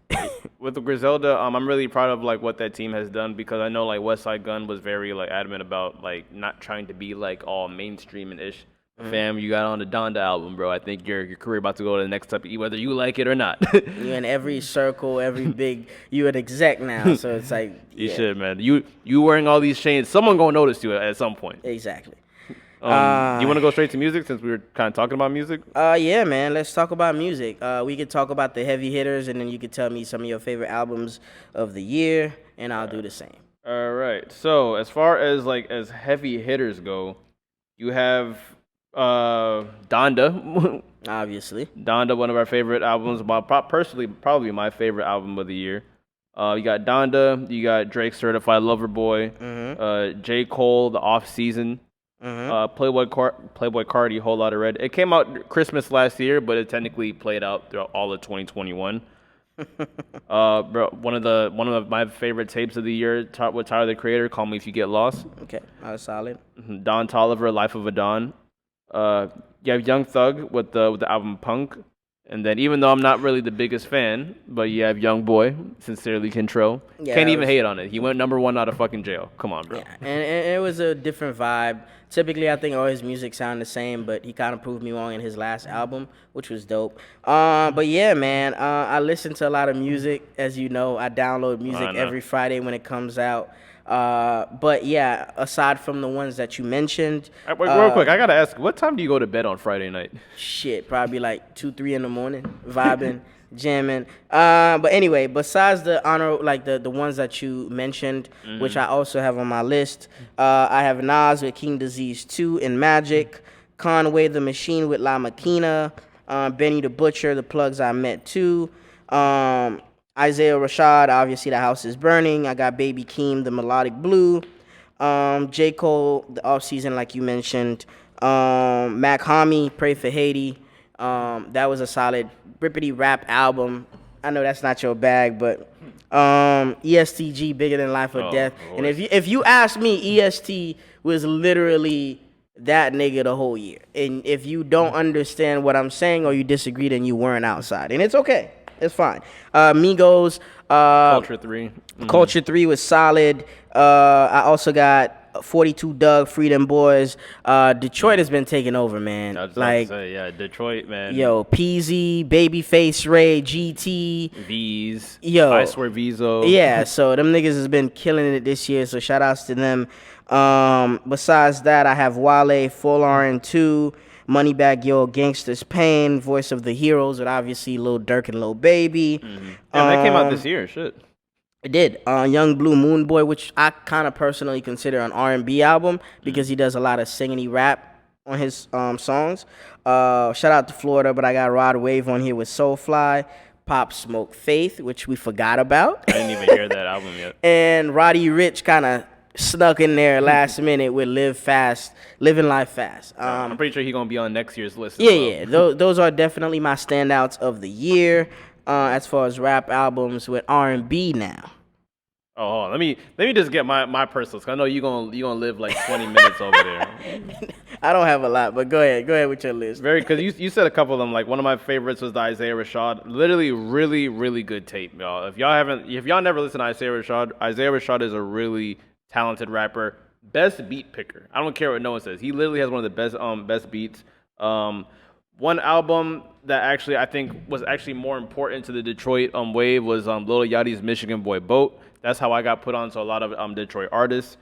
With the Griselda, I'm really proud of like what that team has done, because I know like Westside Gunn was very like adamant about like not trying to be like all mainstream and ish. Fam, you got on the Donda album, bro. I think your career about to go to the next step, whether you like it or not. You in every circle, every big. You an exec now, so it's like you should, man. You wearing all these chains, someone gonna notice you at some point. Exactly. You want to go straight to music since we were kind of talking about music? Yeah, man. Let's talk about music. We could talk about the heavy hitters, and then you could tell me some of your favorite albums of the year, and I'll do the same. All right. So as far as as heavy hitters go, you have Donda. Obviously. Donda, one of our favorite albums. Personally, probably my favorite album of the year. You got Donda. You got Drake, Certified Lover Boy. J. Cole, The Off Season. Playboy Cardi, Whole Lotta Red. It came out Christmas last year, but it technically played out throughout all of 2021. Bro, one of my favorite tapes of the year with Tyler the Creator, Call Me If You Get Lost. Okay, that was solid. Don Toliver, Life of a Don. You have Young Thug with the album Punk. And then, even though I'm not really the biggest fan, but you have Young Boy, Sincerely Control. Yeah, Can't even hate on it. He went #1 out of fucking jail. Come on, bro. Yeah, and it was a different vibe. Typically, I think all his music sound the same, but he kind of proved me wrong in his last album, which was dope. But yeah, man, I listen to a lot of music. As you know, I download music every Friday when it comes out. But yeah, aside from the ones that you mentioned. Wait, real quick, I gotta ask, what time do you go to bed on Friday night? Shit, probably like 2-3 in the morning, vibing, jamming. But anyway, besides the the ones that you mentioned, which I also have on my list, I have Nas with King Disease 2 and Magic, Conway the Machine with La Maquina, Benny the Butcher, The Plugs I Met Too, Isaiah Rashad, obviously The House is Burning. I got Baby Keem, The Melodic Blue. J. Cole, The Off Season, like you mentioned. Mac Hami, Pray for Haiti. That was a solid rippity rap album. I know that's not your bag, but ESTG, Bigger Than Life or Death. And if you ask me, EST was literally that nigga the whole year. And if you don't understand what I'm saying or you disagree, then you weren't outside. And it's okay. It's fine. Migos. Culture 3. Culture 3 was solid. I also got 42 Doug, Freedom Boys. Detroit has been taking over, man. I was about to say, yeah, Detroit, man. Yo, Peasy, Babyface Ray, GT. V's. Yo. I Swear Vizo. Yeah, so them niggas has been killing it this year, so shout outs to them. Besides that, I have Wale, Full RN2. Moneybagg Yo, Gangsta's Pain, Voice of the Heroes, with obviously Lil Durk and Lil Baby. Yeah, that came out this year, shit. It did. Young Blue Moon Boy, which I kind of personally consider an R&B album because he does a lot of singing rap on his songs. Shout out to Florida, but I got Rod Wave on here with Soulfly, Pop Smoke Faith, which we forgot about. I didn't even hear that album yet. And Roddy Ricch kind of snuck in there last minute with Living Life Fast. I'm pretty sure he's gonna be on next year's list. Yeah. Those are definitely my standouts of the year. As far as rap albums with R&B now. Oh, let me just get my personals. I know you gonna live like 20 minutes over there. I don't have a lot, but go ahead with your list. Because you said a couple of them. Like one of my favorites was the Isaiah Rashad. Literally, really, really good tape, y'all. If y'all never listened to Isaiah Rashad is a really talented rapper, best beat picker. I don't care what no one says. He literally has one of the best beats. One album that actually I think was actually more important to the Detroit wave was Lil Yachty's Michigan Boy Boat. That's how I got put on to a lot of Detroit artists.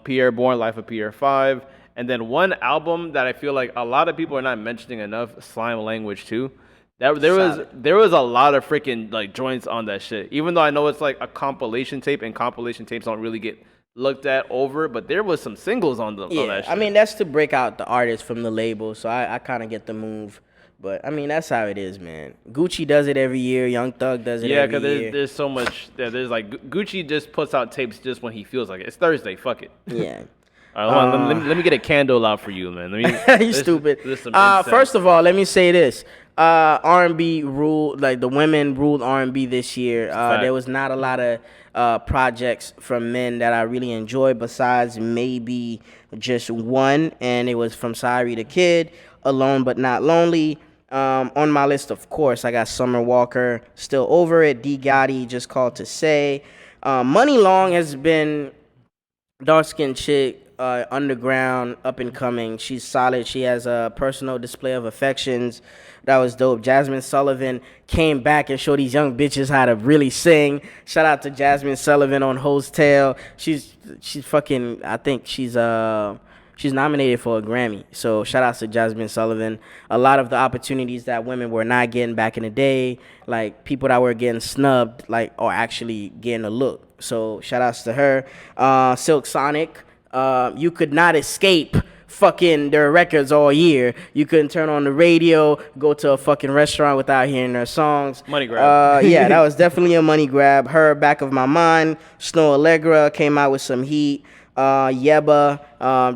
Pierre Bourne, Life of Pierre 5. And then one album that I feel like a lot of people are not mentioning enough, Slime Language 2. There was a lot of freaking like joints on that shit. Even though I know it's like a compilation tape, and compilation tapes don't really get looked at over, but there was some singles on the on that shit. I mean, that's to break out the artist from the label, so I kind of get the move. But I mean, that's how it is, man. Gucci does it every year. Young Thug does it yeah, every year. because there's so much. There's like Gucci just puts out tapes just when he feels like it. It's Thursday. Fuck it. Yeah. All right, hold on, let me get a candle out for you, man. Let me, You stupid. Some incense. First of all, let me say this. R&B ruled, like the women ruled R&B this year. There was not a lot of projects from men that I really enjoyed besides maybe just one, and it was from Syrie the Kid, Alone But Not Lonely. On my list, of course, I got Summer Walker, Still Over It, D. Gotti, Just Called to Say. Money Long has been dark-skinned chick, underground, up and coming. She's solid. She has a personal display of affections. That was dope. Jasmine Sullivan came back and showed these young bitches how to really sing. Shout out to Jasmine Sullivan on Ho's Tale. She's fucking, I think she's nominated for a Grammy. So shout out to Jasmine Sullivan. A lot of the opportunities that women were not getting back in the day, like people that were getting snubbed, like are actually getting a look. So shout outs to her. Silk Sonic. You could not escape fucking their records all year. You couldn't turn on the radio, go to a fucking restaurant without hearing their songs. Money grab. Yeah, that was definitely a money grab. Her, Back of My Mind. Snow Allegra came out with some heat. Yeba,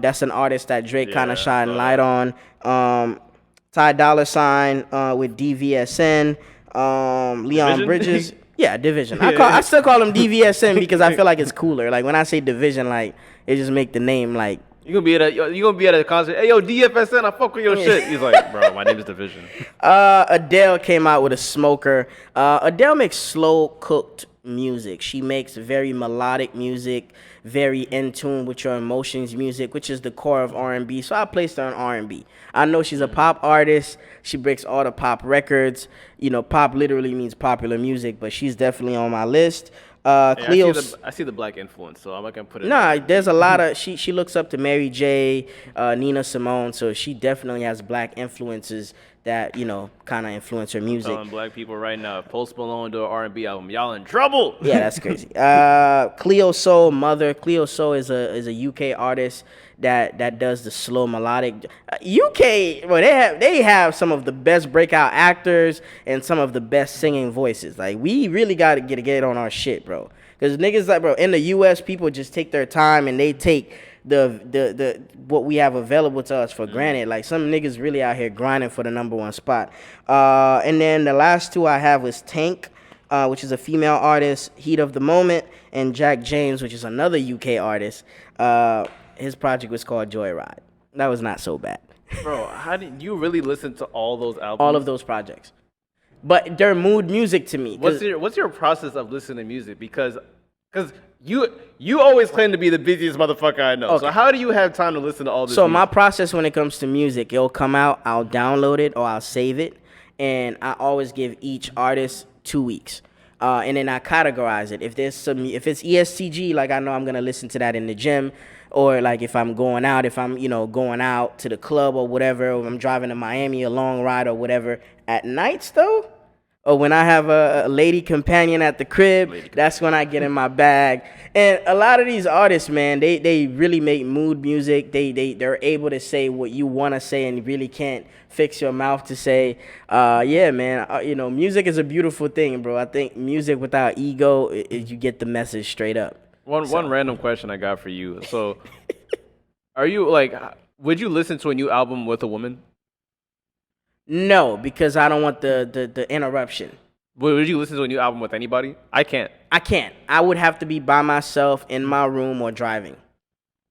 that's an artist that Drake kind of shined light on. Ty Dolla $ign with DVSN. Leon Division? Bridges. Yeah, Division. I still call him DVSN because I feel like it's cooler. Like when I say Division, like it just make the name like. You gonna be at a concert? Hey yo, DFSN, I fuck with your shit. He's like, bro, my name is Division. Adele came out with a smoker. Adele makes slow cooked music. She makes very melodic music, very in tune with your emotions music, which is the core of R&B. So I placed her on R&B. I know she's a pop artist. She breaks all the pop records. You know, pop literally means popular music, but she's definitely on my list. Cleo, I see the black influence, so I'm not gonna put it. Nah, there's a lot of she looks up to Mary J, Nina Simone, so she definitely has black influences that, you know, kind of influence her music. Telling black people right now, if Post Malone do an R&B album, y'all in trouble. Yeah, that's crazy. Cleo Soul, Mother. Cleo Soul is a UK artist that does the slow melodic. UK, well, they have some of the best breakout actors and some of the best singing voices. Like we really got to get on our shit, bro. Because niggas like, bro, in the US, people just take their time and they take the what we have available to us for granted. Like some niggas really out here grinding for the #1 spot. And then the last two I have was Tank, which is a female artist, Heat of the Moment, and Jack James, which is another UK artist. His project was called Joyride. That was not so bad. Bro, how did you really listen to all those albums? All of those projects. But they're mood music to me. What's your process of listening to music? Because you always claim to be the busiest motherfucker I know. Okay. So how do you have time to listen to all this music? My process when it comes to music, it'll come out, I'll download it or I'll save it, and I always give each artist 2 weeks. And then I categorize it. If it's ESTG, like I know I'm gonna listen to that in the gym, or like if I'm going out to the club or whatever, or I'm driving to Miami, a long ride or whatever. At nights though, or when I have a lady companion at the crib, that's when I get in my bag. And a lot of these artists, man, they really make mood music. They're able to say what you want to say and really can't fix your mouth to say. Yeah, man, music is a beautiful thing, bro. I think music without ego, you get the message straight up. One random question I got for you. So, are you like, would you listen to a new album with a woman? No, because I don't want the interruption. Would you listen to a new album with anybody? I can't. I would have to be by myself in my room or driving.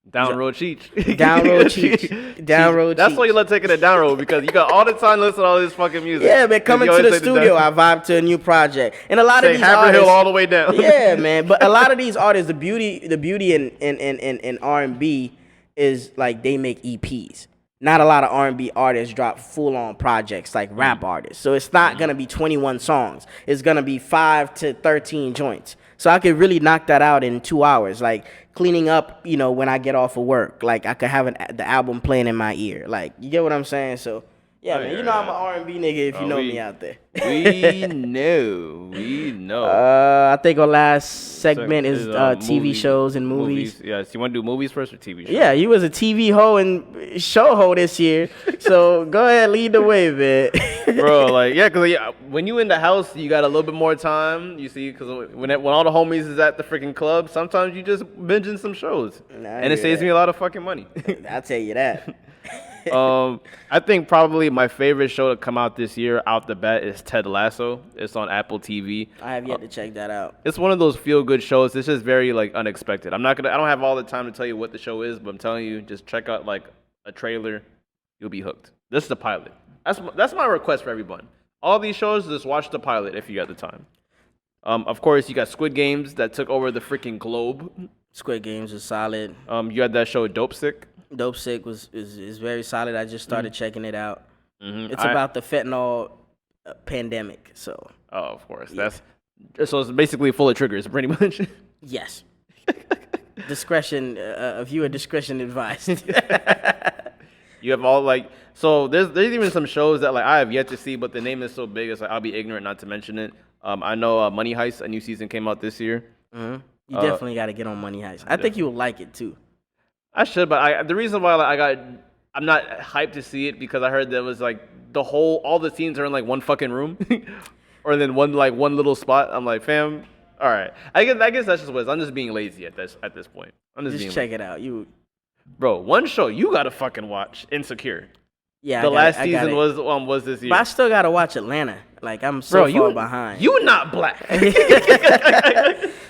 Down road Cheech. Down road Cheech. Down road Cheech. That's why you love taking it down road, because you got all the time to listen to all this fucking music. Yeah, man, coming to the studio, I vibe to a new project. And a lot of these Hammer artists, Hill all the way down. Yeah, man. But a lot of these artists, the beauty in R&B is like they make EPs. Not a lot of R&B artists drop full-on projects like rap artists. So it's not going to be 21 songs. It's going to be 5 to 13 joints. So I could really knock that out in 2 hours. Like cleaning up, when I get off of work. Like I could have the album playing in my ear. Like, you get what I'm saying? So Yeah, man. You know I'm an R&B nigga if you know me out there. We know. I think our last segment is TV shows and movies. Yeah, so you want to do movies first or TV shows? Yeah, you was a TV hoe and show hoe this year, so go ahead, lead the way, man. Bro, like, yeah, because when you in the house, you got a little bit more time, you see, because when all the homies is at the freaking club, sometimes you just binging some shows, and it saves me a lot of fucking money. I'll tell you that. I think probably my favorite show to come out this year out the bat is Ted Lasso. It's on Apple TV. I have yet to check that out. It's one of those feel good shows. It's just very like unexpected. I don't have all the time to tell you what the show is, but I'm telling you, just check out like a trailer. You'll be hooked. This is the pilot. That's my request for everyone. All these shows, just watch the pilot if you got the time. Of course, you got Squid Games that took over the freaking globe. Squid Games is solid. You had that show Dope Sick. Dope Sick is very solid. I just started checking it out. Mm-hmm. It's about the fentanyl pandemic. So. Oh, of course. Yeah. So it's basically full of triggers, pretty much. Yes. Discretion, viewer discretion advised. You have all like so. There's even some shows that like I have yet to see, but the name is so big, it's like I'll be ignorant not to mention it. I know Money Heist, a new season came out this year. Mm-hmm. You definitely got to get on Money Heist. I think you will like it too. I should, but the reason why I'm not hyped to see it because I heard that was like all the scenes are in like one fucking room, or then one little spot. I'm like, fam, all right. I guess that's just what it is. I'm just being lazy at this point. I'm just check it out. Bro, one show you gotta fucking watch, Insecure. Yeah, the last season was this year. But I still gotta watch Atlanta. Like I'm so far behind. You not black.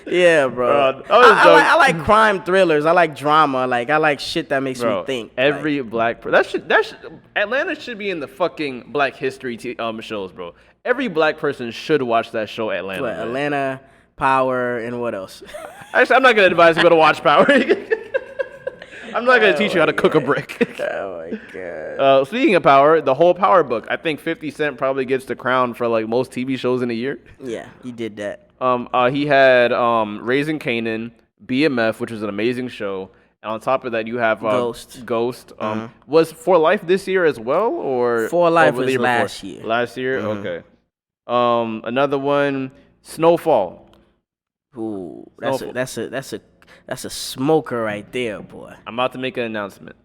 Yeah, bro. I like crime thrillers. I like drama. Like I like shit that makes me think. Every black person Atlanta should be in the fucking Black History shows, bro. Every black person should watch that show, Atlanta. What, Atlanta, Power, and what else? Actually, I'm not gonna advise you to go to watch Power. I'm not going to teach you how to cook a brick. Oh, my God. Speaking of Power, the whole Power book, I think 50 Cent probably gets the crown for, like, most TV shows in a year. Yeah, he did that. He had Raising Kanan, BMF, which was an amazing show. And on top of that, you have Ghost. Mm-hmm. Was For Life this year as well? Or For Life was last year. Last year? Mm-hmm. Okay. Another one, Snowfall. Ooh, that's a smoker right there, boy. I'm about to make an announcement.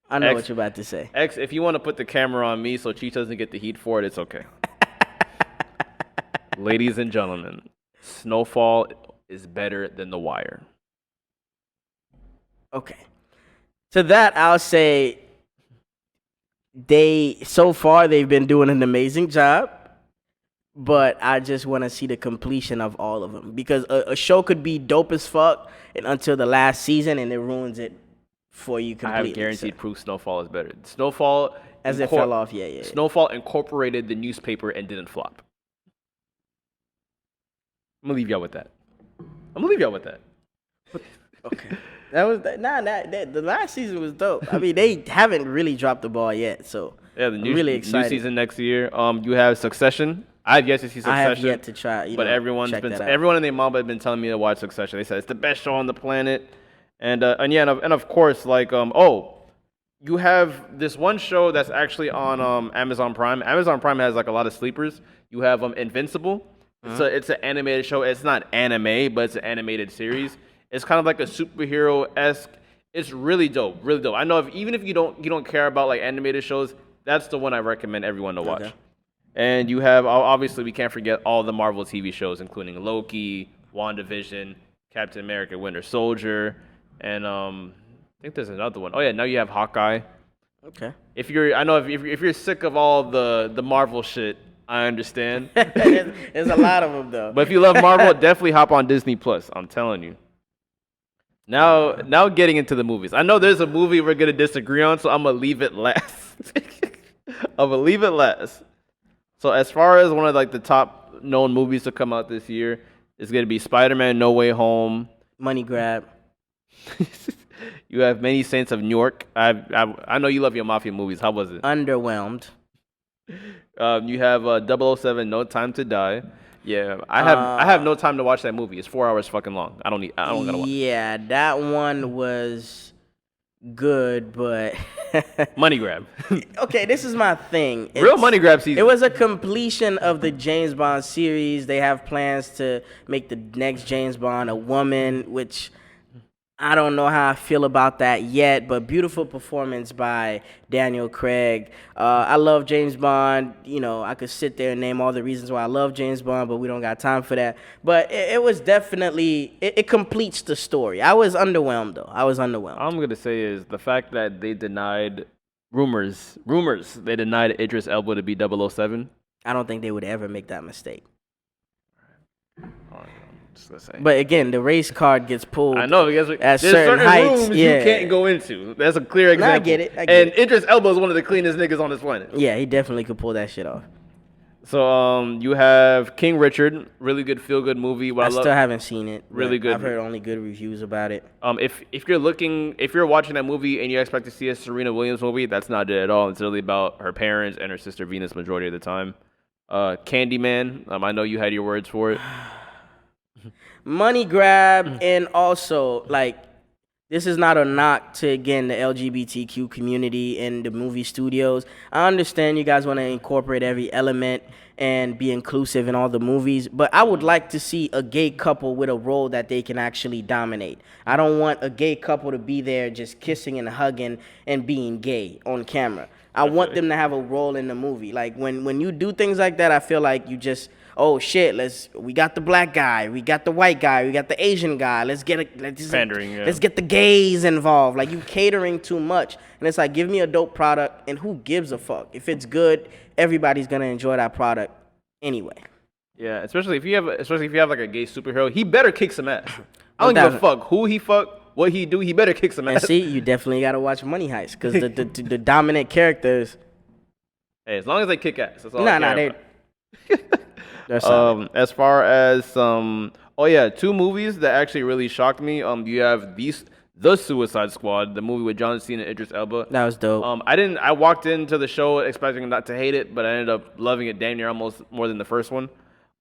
I know what you're about to say. X, if you want to put the camera on me so Cheech doesn't get the heat for it, it's okay. Ladies and gentlemen, Snowfall is better than The Wire. Okay. To that, I'll say so far they've been doing an amazing job. But I just want to see the completion of all of them. Because a show could be dope as fuck until the last season, and it ruins it for you completely. I have guaranteed proof Snowfall is better. Snowfall... As it fell off, yeah. Snowfall incorporated the newspaper and didn't flop. I'm going to leave y'all with that. Okay. The last season was dope. I mean, they haven't really dropped the ball yet, so yeah, I'm really excited. New season next year. You have Succession. I have yet to see Succession. I have yet to try. But everyone in their mom has been telling me to watch Succession. They said it's the best show on the planet, and of course, like you have this one show that's actually on Amazon Prime. Amazon Prime has like a lot of sleepers. You have Invincible. Mm-hmm. It's an animated show. It's not anime, but it's an animated series. It's kind of like a superhero-esque. It's really dope, really dope. I know even if you don't care about like animated shows, that's the one I recommend everyone to watch. Okay. And you have, obviously, we can't forget all the Marvel TV shows, including Loki, WandaVision, Captain America, Winter Soldier, and I think there's another one. Oh yeah, now you have Hawkeye. Okay. If you're sick of all the Marvel shit, I understand. There's a lot of them though. But if you love Marvel, definitely hop on Disney Plus. I'm telling you. Now getting into the movies. I know there's a movie we're gonna disagree on, so I'm gonna leave it last. So as far as one of like the top known movies to come out this year is going to be Spider-Man: No Way Home. Money grab. You have Many Saints of Newark. I know you love your mafia movies. How was it? Underwhelmed. You have 007: No Time to Die. Yeah, I have no time to watch that movie. It's 4 hours fucking long. I don't gotta watch. Yeah, that one was good, but Money grab. Okay, this is my thing. Real money grab season. It was a completion of the James Bond series. They have plans to make the next James Bond a woman, which I don't know how I feel about that yet, but beautiful performance by Daniel Craig. I love James Bond. You know, I could sit there and name all the reasons why I love James Bond, but we don't got time for that. But it was definitely, it completes the story. I was underwhelmed, though. I was underwhelmed. All I'm going to say is the fact that they denied rumors, they denied Idris Elba to be 007. I don't think they would ever make that mistake. Just gonna say. But again, the race card gets pulled. I know because at there's certain heights. rooms Yeah. you can't go into. That's a clear example. I get it. And Idris Elba is one of the cleanest niggas on this planet. Yeah, he definitely could pull that shit off. So you have King Richard, really good feel good movie. I still haven't seen it. Really good. I've heard only good reviews about it. If you're watching that movie and you expect to see a Serena Williams movie, that's not it at all. It's really about her parents and her sister Venus majority of the time. Candyman, I know you had your words for it. Money grab, and also, like, this is not a knock to, again, the LGBTQ community and the movie studios. I understand you guys want to incorporate every element and be inclusive in all the movies, but I would like to see a gay couple with a role that they can actually dominate. I don't want a gay couple to be there just kissing and hugging and being gay on camera. I want them to have a role in the movie. Like, when you do things like that, I feel like you just... Oh shit! We got the black guy, we got the white guy, we got the Asian guy. Let's get the gays involved. Like, you catering too much, and it's like, give me a dope product, and who gives a fuck? If it's good, everybody's gonna enjoy that product anyway. Yeah, especially if you have like a gay superhero, he better kick some ass. I don't give a fuck who he fuck, what he do. He better kick some ass. And see, you definitely gotta watch Money Heist because the dominant characters. Hey, as long as they kick ass, that's all. They. As far as two movies that actually really shocked me. You have The Suicide Squad, the movie with John Cena and Idris Elba. That was dope. I walked into the show expecting not to hate it, but I ended up loving it damn near almost more than the first one.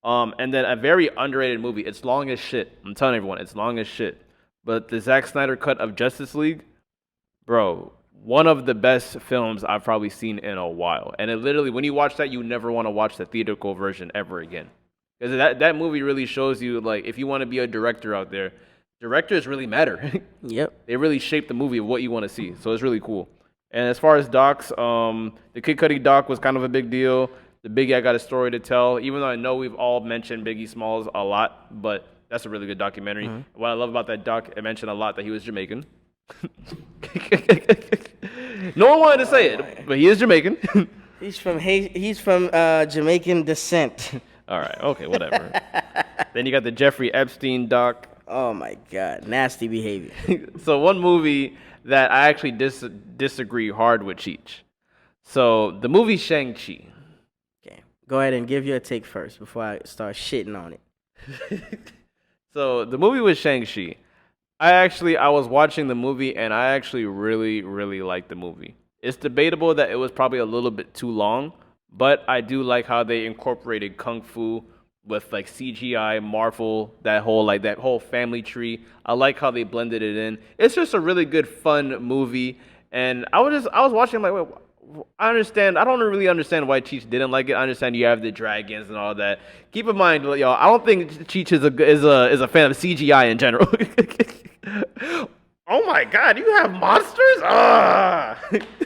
And then a very underrated movie. It's long as shit. I'm telling everyone, it's long as shit. But the Zack Snyder cut of Justice League, bro, one of the best films I've probably seen in a while. And it literally, when you watch that, you never want to watch the theatrical version ever again. Because that movie really shows you, like, if you want to be a director out there, directors really matter. Yep. They really shape the movie of what you want to see. So it's really cool. And as far as docs, the Kid Cudi doc was kind of a big deal. The Biggie, I Got a Story to Tell. Even though I know we've all mentioned Biggie Smalls a lot, but that's a really good documentary. Mm-hmm. What I love about that doc, it mentioned a lot that he was Jamaican. No one wanted to say it, but he is Jamaican. He's from Jamaican descent. All right, okay, whatever. Then you got the Jeffrey Epstein doc. Oh my God, nasty behavior. So one movie that I actually disagree hard with Cheech. So the movie Shang-Chi. Okay, go ahead and give your take first before I start shitting on it. So the movie with Shang-Chi. I was watching the movie and I actually really, really liked the movie. It's debatable that it was probably a little bit too long, but I do like how they incorporated Kung Fu with like CGI, Marvel, that whole family tree. I like how they blended it in. It's just a really good, fun movie. And I was watching, I'm like, wait, I understand. I don't really understand why Cheech didn't like it. I understand you have the dragons and all that. Keep in mind, y'all, I don't think Cheech is a fan of CGI in general. Oh my God, you have monsters? All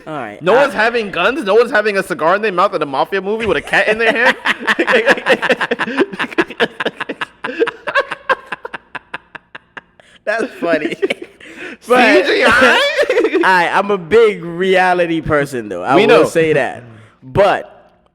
right. No one's having guns. No one's having a cigar in their mouth in a mafia movie with a cat in their hand. That's funny. CGI? I'm a big reality person, though. I will say that. But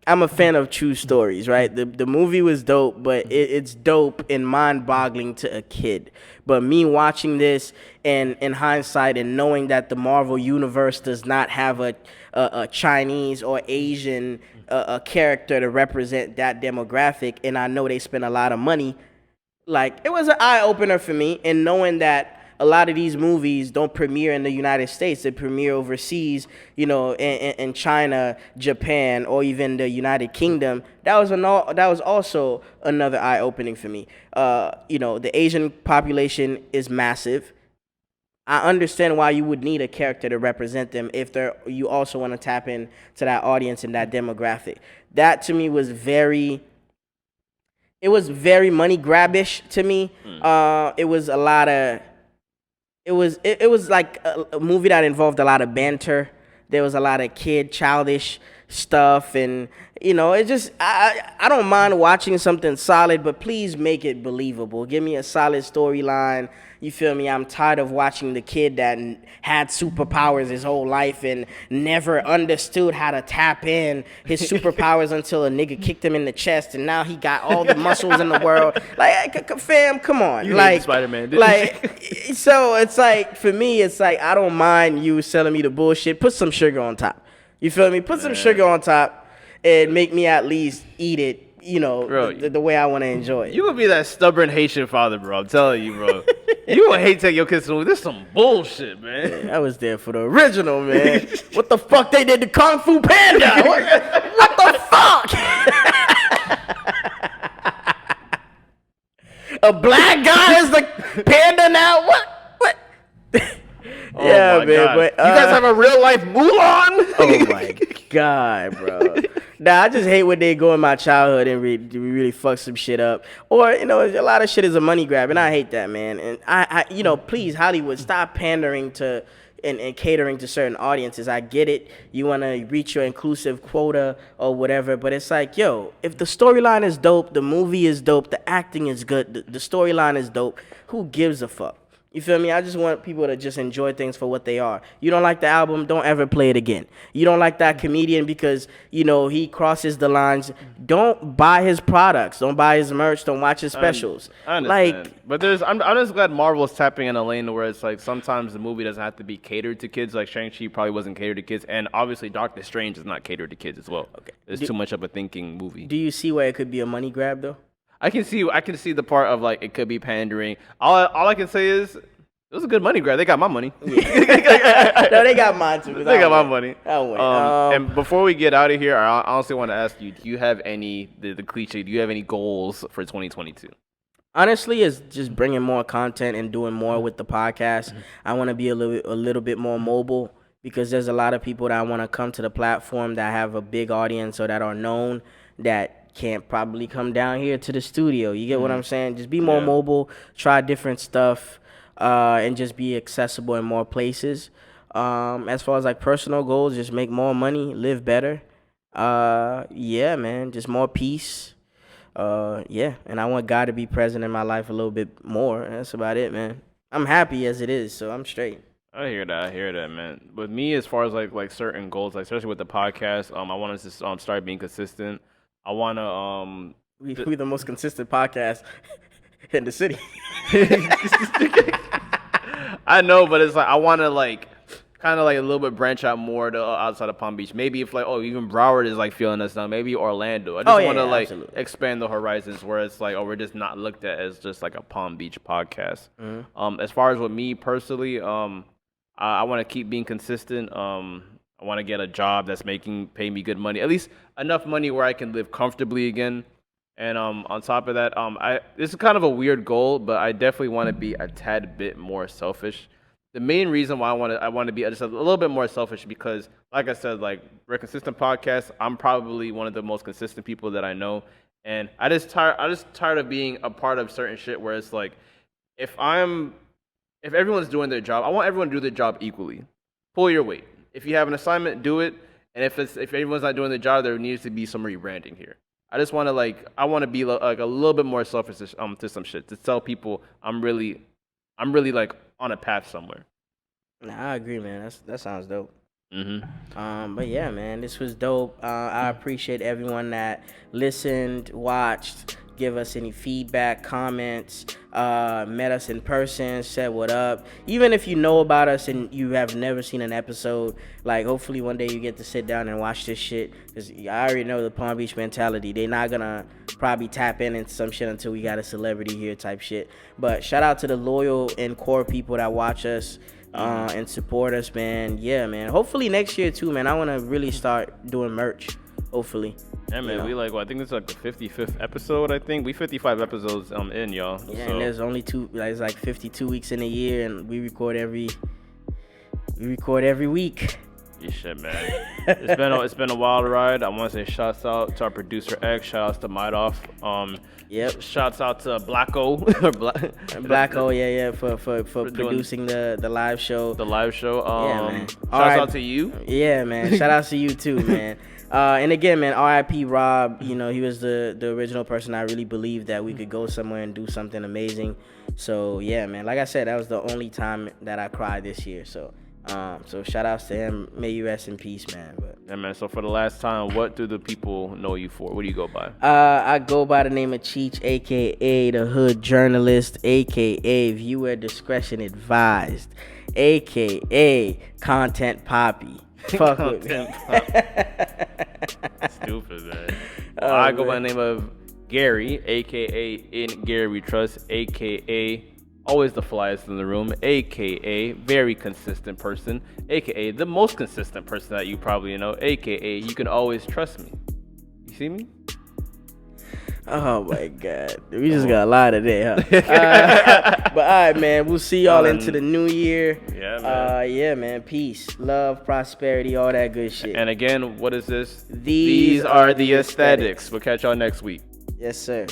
I'm a fan of true stories, right? The movie was dope, but it's dope and mind-boggling to a kid. But me watching this and in hindsight and knowing that the Marvel Universe does not have a Chinese or Asian a character to represent that demographic, and I know they spend a lot of money, like, it was an eye-opener for me. And knowing that a lot of these movies don't premiere in the United States. They premiere overseas, in China, Japan, or even the United Kingdom. That was also another eye-opening for me. The Asian population is massive. I understand why you would need a character to represent them if you also want to tap into that audience and that demographic. That to me was very money grabbish to me. It was a lot of it was like a movie that involved a lot of banter. There was a lot of childish stuff, and it just I don't mind watching something solid, but please make it believable. Give me a solid storyline. You feel me? I'm tired of watching the kid that had superpowers his whole life and never understood how to tap in his superpowers until a nigga kicked him in the chest, and now he got all the muscles in the world. Like, fam, come on. You like Spider-Man. So it's like, for me, it's like, I don't mind you selling me the bullshit. Put some sugar on top. You feel me? Put some sugar on top and make me at least eat it. Bro, the way I want to enjoy it. You would be that stubborn Haitian father, bro. I'm telling you, bro. You would hate take your kids to the movie. This is some bullshit, man. I was there for the original, man. What the fuck they did to Kung Fu Panda? What the fuck? A black guy is the panda now? What? Oh yeah, man. God. But you guys have a real life Mulan? Oh my god, bro. Nah, I just hate when they go in my childhood and really fuck some shit up. Or, a lot of shit is a money grab, and I hate that, man. And I please, Hollywood, stop pandering to and catering to certain audiences. I get it. You want to reach your inclusive quota or whatever, but it's like, yo, if the storyline is dope, the movie is dope, the acting is good, the storyline is dope, who gives a fuck? You feel me? I just want people to just enjoy things for what they are. You don't like the album, don't ever play it again. You don't like that comedian because, he crosses the lines. Don't buy his products. Don't buy his merch. Don't watch his specials. I understand. But I'm just glad Marvel's tapping in a lane where it's like sometimes the movie doesn't have to be catered to kids. Like Shang-Chi probably wasn't catered to kids. And obviously Doctor Strange is not catered to kids as well. Okay. It's too much of a thinking movie. Do you see where it could be a money grab, though? I can see the part of like it could be pandering. All I can say is it was a good money grab. They got my money. Yeah. No, they got mine too. They got my money. I win. And before we get out of here, I honestly want to ask you: do you have the cliche? Do you have any goals for 2022? Honestly, it's just bringing more content and doing more with the podcast. Mm-hmm. I want to be a little bit more mobile because there's a lot of people that want to come to the platform that have a big audience or that are known that can't probably come down here to the studio. You get what I'm saying? Just be more mobile, try different stuff, and just be accessible in more places. As far as like personal goals, just make more money, live better. Yeah, man, just more peace. Yeah, and I want God to be present in my life a little bit more. That's about it, man. I'm happy as it is, so I'm straight. I hear that, man. With me, as far as like certain goals, like especially with the podcast, I want to just start being consistent. I want to we the most consistent podcast in the city. I know, but it's like I want to like kind of like a little bit branch out more to outside of Palm Beach. Maybe if like even Broward is like feeling us now. Maybe Orlando. I just want to like expand the horizons where it's like we're just not looked at as just like a Palm Beach podcast. Mm-hmm. As far as with me personally, I want to keep being consistent. I want to get a job that's pay me good money, at least enough money where I can live comfortably again. And on top of that, this is kind of a weird goal, but I definitely want to be a tad bit more selfish. The main reason why I want to be just a little bit more selfish because, like I said, like we're a consistent podcast. I'm probably one of the most consistent people that I know, and I just tired of being a part of certain shit where it's like, if everyone's doing their job, I want everyone to do their job equally. Pull your weight. If you have an assignment, do it. And if everyone's not doing their job, there needs to be some rebranding here. I just want to be like a little bit more selfish to some shit, to tell people I'm really like on a path somewhere. Nah, I agree, man. That sounds dope. Mm-hmm. But yeah, man, this was dope. I appreciate everyone that listened, watched, give us any feedback, comments, met us in person, said what up. Even if you know about us and you have never seen an episode, like hopefully one day you get to sit down and watch this shit. Because I already know the Palm Beach mentality. They're not gonna probably tap into some shit until we got a celebrity here type shit. But shout out to the loyal and core people that watch us and support us, man. Yeah, man. Hopefully next year too, man. I want to really start doing merch. Hopefully. Yeah, man, You know? we like, well, I think this is like the 55th episode, I think. We 55 episodes in, y'all. Yeah, so. and there's only it's like 52 weeks in a year, and we record every week. Yeah, shit, man. It's been a wild ride. I want to say shouts out to our producer X. Shout outs to Midoff. Yep. Shouts out to Blacko. Blacko, yeah, for producing the live show. The live show. Yeah, man. Shouts out to you. Yeah, man. Shout out to you too, man. And again, man, R.I.P. Rob. You know, he was the original person I really believed that we could go somewhere and do something amazing. So yeah, man. Like I said, that was the only time that I cried this year. So shout outs to him. May you rest in peace, man. But yeah, man. So for the last time, what do the people know you for? What do you go by? I go by the name of Cheech, aka the Hood Journalist, aka Viewer Discretion Advised, aka Content Poppy. Fuck with me. Stupid, man. Well, I go by the name of Gary, aka In Gary We Trust, aka always the flyest in the room, aka very consistent person, aka the most consistent person that you probably know, aka you can always trust me. You see me? Oh my God, we just got a lot of that, huh? But all right, man, we'll see y'all into the new year. Yeah, man. Yeah, man. Peace, love, prosperity, all that good shit. And again, what is this? These are the aesthetics. We'll catch y'all next week. Yes, sir.